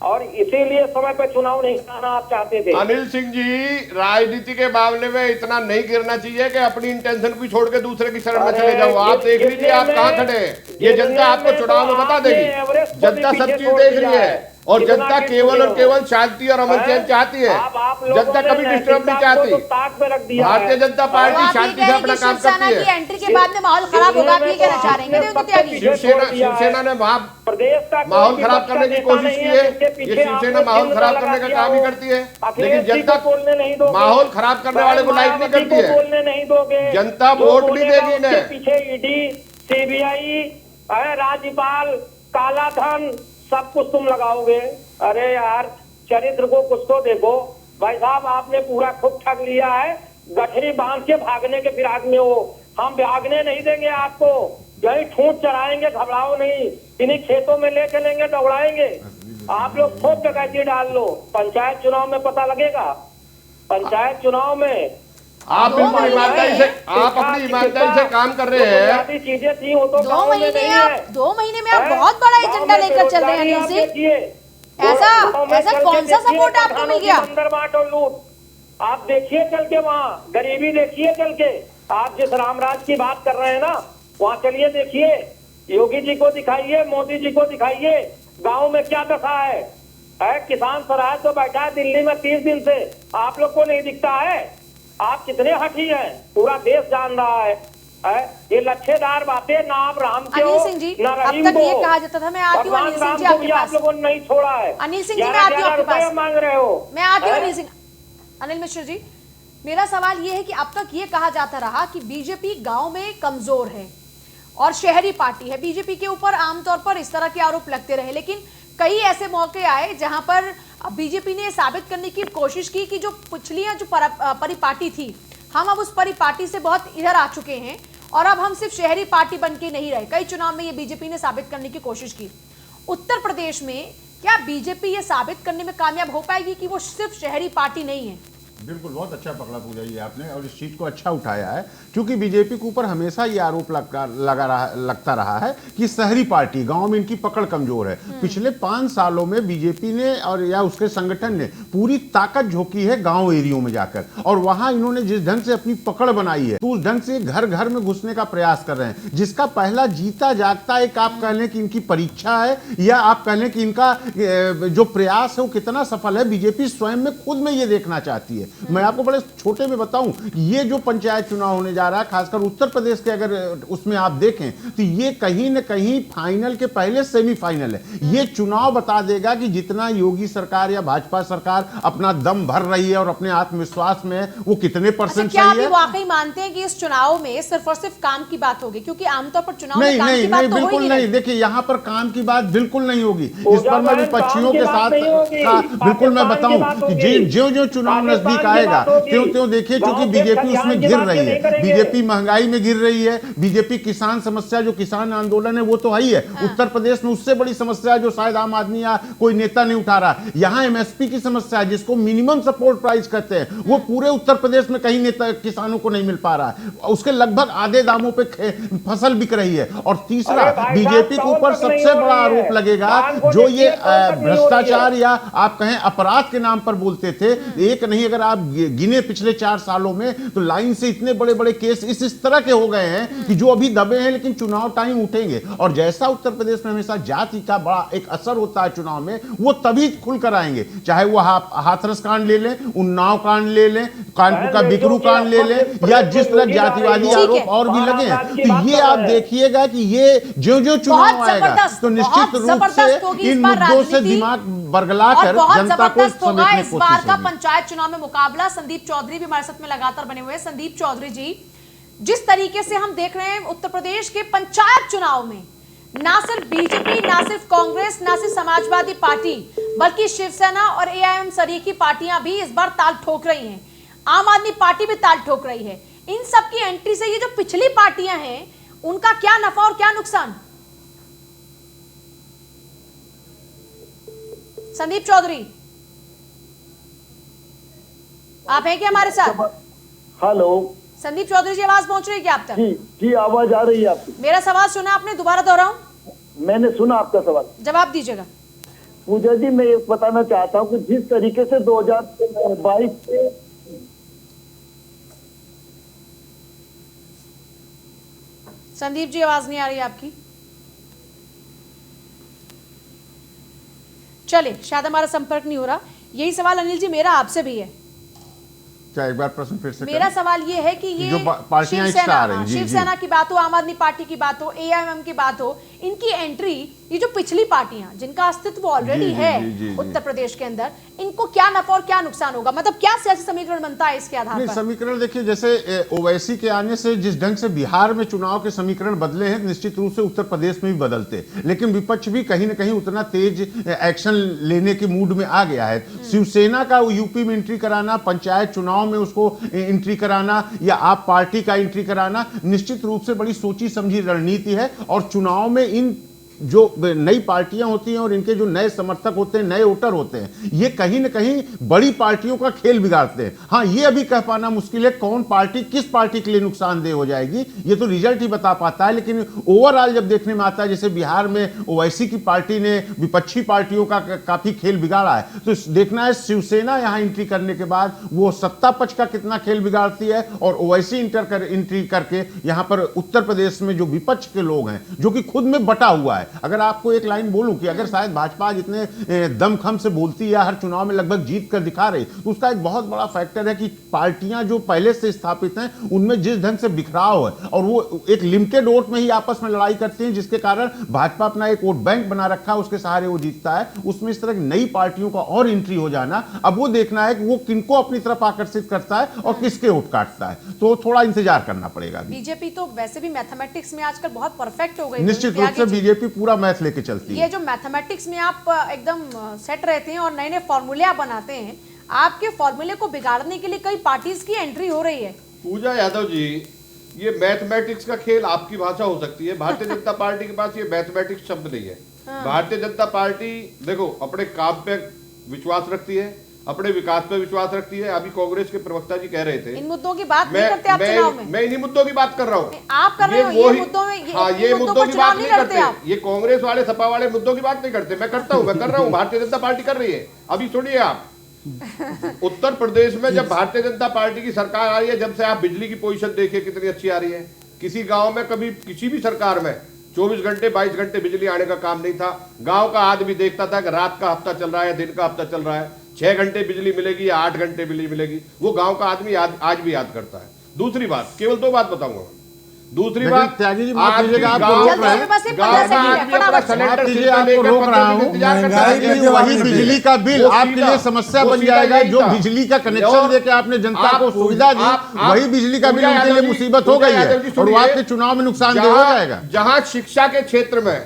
और इसीलिए समय पे चुनाव नहीं कराना आप चाहते थे। अनिल सिंह जी, राजनीति के मामले में इतना नहीं गिरना चाहिए कि अपनी इंटेंशन भी छोड़ के दूसरे की शरण में चले जाओ। आप देख लीजिए आप कहाँ खड़े हैं, ये जनता आपको चुनाव में बता देगी। जनता सब चीज देख रही है, और जनता केवल और केवल शांति और अमन चैन चाहती है। जनता कभी डिस्टर्ब नहीं चाहती। भारतीय जनता पार्टी शांति से अपना काम करती है। एंट्री के बाद में माहौल खराब होगा, आप ये कहना चाह रहे हैं? शिवसेना ने माहौल खराब करने की कोशिश की है। ये शिवसेना माहौल खराब करने का काम ही करती है, लेकिन जनता माहौल खराब करने वाले को लाइक नहीं करती है। बोलने नहीं दोगे, जनता वोट भी देगी इन्हें। पीछे ईडी, सीबीआई, राज्यपाल, काला धन, सब कुछ तुम लगाओगे। अरे यार, चरित्र को कुछ तो देखो भाई साहब। आपने पूरा खुद ठग लिया है, गठरी बांध के भागने के फिराक में हो। हम भागने नहीं देंगे आपको, यही ठूंठ चढ़ाएंगे, घबराओ नहीं। इन्हीं खेतों में ले चलेंगे, दौड़ाएंगे। आप लोग खूब डकैती डाल लो, पंचायत चुनाव में पता लगेगा। पंचायत चुनाव में आप बिल्कुल ईमानदारी से, आप अपनी ईमानदारी से काम कर रहे हैं। चीजें थी वो तो 2 महीने में आप बहुत बड़ा एजेंडा लेकर चल रहे हैं अनिल सिंह। ऐसा कौन सा सपोर्ट आपको मिल गया? अंदर बांट और लूट, आप देखिए चल के, वहाँ गरीबी देखिए चल के। आप जिस रामराज की बात कर रहे हैं ना, वहाँ चलिए देखिए, योगी जी को दिखाइए, मोदी जी को दिखाइए, गाँव में क्या दशा है। किसान स्वराज तो बैठा है दिल्ली में 30 दिन से, आप लोग को नहीं दिखता है? आप कितने हठी हैं, पूरा देश जान रहा है। ये लच्छेदार बातें ना आप राम के हो, ना रहीम को। ये कहा जाता था, मैं आती हूँ अनिल सिंह जी आपके पास। आप लोगों ने नहीं छोड़ा है। अनिल सिंह जी, मैं आती हूँ आपके पास। मांग रहे हो, मैं आती हूँ अनिल सिंह। अनिल मिश्र जी, मेरा सवाल ये है कि अब तक ये कहा जाता रहा कि बीजेपी गांव में कमजोर है और शहरी पार्टी है। बीजेपी के ऊपर आमतौर पर इस तरह के आरोप लगते रहे, लेकिन कई ऐसे मौके आए जहां पर बीजेपी ने साबित करने की कोशिश की कि जो पिछली जो परिपाटी थी, हम अब उस परिपाटी से बहुत इधर आ चुके हैं और अब हम सिर्फ शहरी पार्टी बन के नहीं रहे। कई चुनाव में ये बीजेपी ने साबित करने की कोशिश की। उत्तर प्रदेश में क्या बीजेपी ये साबित करने में कामयाब हो पाएगी कि वो सिर्फ शहरी पार्टी नहीं है? बिल्कुल, बहुत अच्छा पकड़ा पूजा जी आपने, और इस चीज़ को अच्छा उठाया है, क्योंकि बीजेपी के ऊपर हमेशा ये आरोप लगता रहा है कि शहरी पार्टी, गांव में इनकी पकड़ कमजोर है। पिछले 5 सालों में बीजेपी ने और या उसके संगठन ने पूरी ताकत झोंकी है गांव एरियो में जाकर, और वहां इन्होंने जिस ढंग से अपनी पकड़ बनाई है, तो उस ढंग से घर घर में घुसने का प्रयास कर रहे हैं, जिसका पहला जीता जागता एक आप कह लें कि इनकी परीक्षा है, या आप कह लें कि इनका जो प्रयास है वो कितना सफल है, बीजेपी स्वयं में खुद में ये देखना चाहती है। मैं आपको बड़े छोटे में बताऊं, ये जो पंचायत चुनाव होने जा रहा है, खासकर उत्तर प्रदेश के अगर उसमें आप देखें तो ये कहीं न कहीं फाइनल के पहले सेमीफाइनल है। ये चुनाव बता देगा कि जितना योगी सरकार या भाजपा सरकार अपना दम भर रही है और अपने आत्मविश्वास में है, वो कितने परसेंट क्या सही आप है। वाकई मानते हैं कि इस चुनाव में सिर्फ और सिर्फ काम की बात होगी? क्योंकि आमतौर पर चुनाव में नहीं काम नहीं की बात नहीं तो हो ही बिल्कुल नहीं। देखिए यहाँ पर काम की बात बिल्कुल नहीं होगी। इस पर मैं विपक्षियों के साथ बिल्कुल मैं बताऊं कि ज्यों ज्यों चुनाव नजदीक आएगा त्यों त्यों देखिए, क्योंकि बीजेपी उसमें गिर रही है, बीजेपी महंगाई में गिर रही है, बीजेपी किसान समस्या जो किसान आंदोलन है वो तो है ही है। उत्तर प्रदेश में उससे बड़ी समस्या जो शायद आम आदमी या कोई नेता नहीं उठा रहा, यहाँ एमएसपी की समस्या है जिसको मिनिमम सपोर्ट प्राइस कहते हैं, वो पूरे उत्तर प्रदेश में कहीं नेता किसानों को नहीं मिल पा रहा है। उसके लगभग आधे दामों पे फसल बिक रही है। और तीसरा, बीजेपी के ऊपर सबसे बड़ा आरोप लगेगा जो ये भ्रष्टाचार या आप कहें अपराध के नाम पर बोलते थे, एक नहीं अगर आप गिने पिछले 4 सालों में तो लाइन से इतने बड़े बड़े केस इस तरह के हो गए हैं कि जो अभी दबे हैं लेकिन चुनाव टाइम उठेंगे। और जैसा उत्तर प्रदेश में हमेशा जाति का बड़ा एक असर होता है चुनाव में, वो तभी खुलकर आएंगे, चाहे वो हाथरस कांड ले लें, उन्नाव कांड ले लें, कानपुर का बिकरू कांड ले लें, या जिस तरह जातिवादी आरोप और भी लगे हैं। तो ये आप देखिएगा कि ये जो चुनाव आएगा तो निश्चित रूप से इन मुद्दों से दिमाग बरगला कर जनता को समेटने इस बार का पंचायत चुनाव में मुकाबला। संदीप चौधरी भी हमारे साथ में लगातार बने हुए हैं। संदीप चौधरी जी, जिस तरीके से हम देख रहे हैं उत्तर प्रदेश के पंचायत चुनाव में ना सिर्फ बीजेपी, ना सिर्फ कांग्रेस, ना सिर्फ समाजवादी पार्टी, बल्कि शिवसेना और एआईएम सरीखी पार्टियां भी इस बार ताल ठोक रही हैं। आम आदमी पार्टी भी ताल ठोक रही है। इन सब की एंट्री से ये जो पिछली पार्टियां हैं उनका क्या नफा और क्या नुकसान? संदीप चौधरी, आप हैं क्या हमारे साथ? हेलो संदीप चौधरी जी, आवाज पहुंच रही है क्या आप तक? जी आवाज आ रही है आपकी। मेरा सवाल सुना आपने? दोबारा दोहराऊं? मैंने सुना आपका सवाल, जवाब दीजिएगा। पूजा जी, मैं ये बताना चाहता हूँ कि जिस तरीके से 2022 से संदीप जी, आवाज नहीं आ रही है आपकी। चलिए, शायद हमारा संपर्क नहीं हो रहा। यही सवाल अनिल जी मेरा आपसे भी है। क्या एक बार प्रश्न फिर से मेरा सवाल ये है कि ये जो पार्टियां शिवसेना की बात हो, आम आदमी पार्टी की बात हो, एआईएम की बात हो, इनकी एंट्री, ये जो पिछली पार्टियां जिनका अस्तित्व ऑलरेडी है उत्तर प्रदेश के अंदर, इनको क्या नफा और क्या नुकसान होगा? मतलब क्या सियासी समीकरण बनता है इसके आधार पर? समीकरण देखिए, जैसे ओवैसी के आने से जिस ढंग से बिहार में चुनाव के समीकरण बदले हैं, निश्चित रूप से उत्तर प्रदेश में भी बदलते, लेकिन विपक्ष भी कहीं ना कहीं उतना तेज एक्शन लेने के मूड में आ गया है। शिवसेना का यूपी में एंट्री कराना, पंचायत चुनाव में उसको एंट्री कराना, या आप पार्टी का एंट्री कराना, निश्चित रूप से बड़ी सोची समझी रणनीति है। और चुनाव में इन जो नई पार्टियां होती हैं और इनके जो नए समर्थक होते हैं, नए वोटर होते हैं, ये कहीं ना कहीं बड़ी पार्टियों का खेल बिगाड़ते हैं। हाँ, ये अभी कह पाना मुश्किल है कौन पार्टी किस पार्टी के लिए नुकसानदेह हो जाएगी, ये तो रिजल्ट ही बता पाता है। लेकिन ओवरऑल जब देखने में आता है, जैसे बिहार में ओवैसी की पार्टी ने विपक्षी पार्टियों का काफी खेल बिगाड़ा है, तो देखना है शिवसेना यहां एंट्री करने के बाद वो सत्ता पक्ष का कितना खेल बिगाड़ती है, और ओवैसी एंट्री करके यहां पर उत्तर प्रदेश में जो विपक्ष के लोग हैं, जो कि खुद में बटा हुआ है। अगर आपको एक लाइन बोलूं कि अगर शायद भाजपा जितने दमखम से बोलती है, हर चुनाव में लगभग जीत कर दिखा रही, तो उसका एक बहुत बड़ा फैक्टर है कि पार्टियां जो पहले से स्थापित हैं उनमें जिस ढंग से बिखराव है, और वो एक लिमिटेड वोट में ही आपस में लड़ाई करती हैं, जिसके कारण भाजपा अपना एक वोट बैंक बना रखा है, उसके सहारे वो जीतता है। उसमें इस तरह की नई पार्टियों का और एंट्री हो जाना, अब वो देखना है कि वो किनको अपनी तरफ आकर्षित करता है और किसके वोट काटता है, तो थोड़ा इंतजार करना पड़ेगा। बीजेपी तो वैसे भी मैथमेटिक्स में आजकल बहुत परफेक्ट हो गई, निश्चित रूप से बीजेपी पूरा मैथ लेके चलती है। ये जो मैथमेटिक्स में आप एकदम सेट रहते हैं और नए नए फॉर्मूले आप बनाते हैं, आपके फॉर्मूले को बिगाड़ने के लिए कई पार्टीज की एंट्री हो रही है। पूजा यादव जी, ये मैथमेटिक्स का खेल आपकी भाषा हो सकती है, भारतीय जनता पार्टी के पास ये मैथमेटिक्स शब्द नहीं है। भारतीय जनता पार्टी देखो अपने काम पे विश्वास रखती है, अपने विकास पे विश्वास रखती है। अभी कांग्रेस के प्रवक्ता जी कह रहे थे, इन मुद्दों की बात नहीं करते आप चुनाव में। मैं इन्हीं मुद्दों की बात कर रहा हूँ। आप कर रहे हो ये मुद्दों में, ये मुद्दों की बात नहीं करते आप। ये कांग्रेस वाले सपा वाले मुद्दों की बात नहीं करते, मैं करता हूँ, मैं कर रहा हूँ। भारतीय जनता पार्टी कर रही है। अभी सुनिए आप, उत्तर प्रदेश में जब भारतीय जनता पार्टी की सरकार आ रही है, जब से आप बिजली की पोजीशन देखिए कितनी अच्छी आ रही है। किसी गांव में कभी किसी भी सरकार में 24 घंटे 22 घंटे बिजली आने का काम नहीं था। गांव का आदमी देखता था कि रात का हफ्ता चल रहा है, दिन का हफ्ता चल रहा है, 6 घंटे बिजली मिलेगी या 8 घंटे बिजली मिलेगी, वो गांव का आदमी आज भी याद करता है। दूसरी बात, केवल 2 बात बताऊंगा। दूसरी बात, त्यागी जी माफ कीजिएगा, आपको रोक रहा हूं, वही बिजली का बिल आपके लिए समस्या बन जाएगा। जो बिजली का कनेक्शन देके आपने जनता को सुविधा दी, वही बिजली का बिल उनके लिए मुसीबत हो गई है और वो आपके चुनाव में नुकसानदेह हो जाएगा। जहां शिक्षा के क्षेत्र में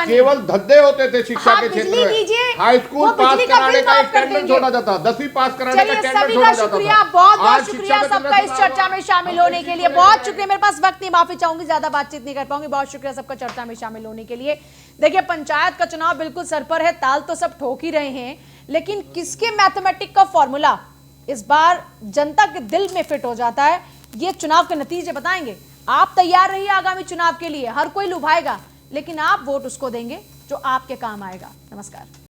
केवल धंधे होते थे, शिक्षा के क्षेत्र में हाई स्कूल पास कराने का टेंडर छोड़ा जाता, 10वीं पास कराने का टेंडर छोड़ा जाता था। बहुत बहुत शुक्रिया सबका इस चर्चा में शामिल होने के लिए। बहुत शुक्रिया, मेरे पास वक्त नहीं, माफी चाहूंगी, ज्यादा बातचीत नहीं कर पाऊंगी। बहुत शुक्रिया सबका चर्चा में शामिल होने के लिए। देखिए, पंचायत का चुनाव बिल्कुल सर पर है, ताल तो सब ठोक ही रहे हैं, लेकिन किसके मैथमेटिक का फॉर्मूला इस बार जनता के दिल में फिट हो जाता है, ये चुनाव के नतीजे बताएंगे। आप तैयार रहिए आगामी चुनाव के लिए, हर कोई लुभाएगा, लेकिन आप वोट उसको देंगे जो आपके काम आएगा। नमस्कार।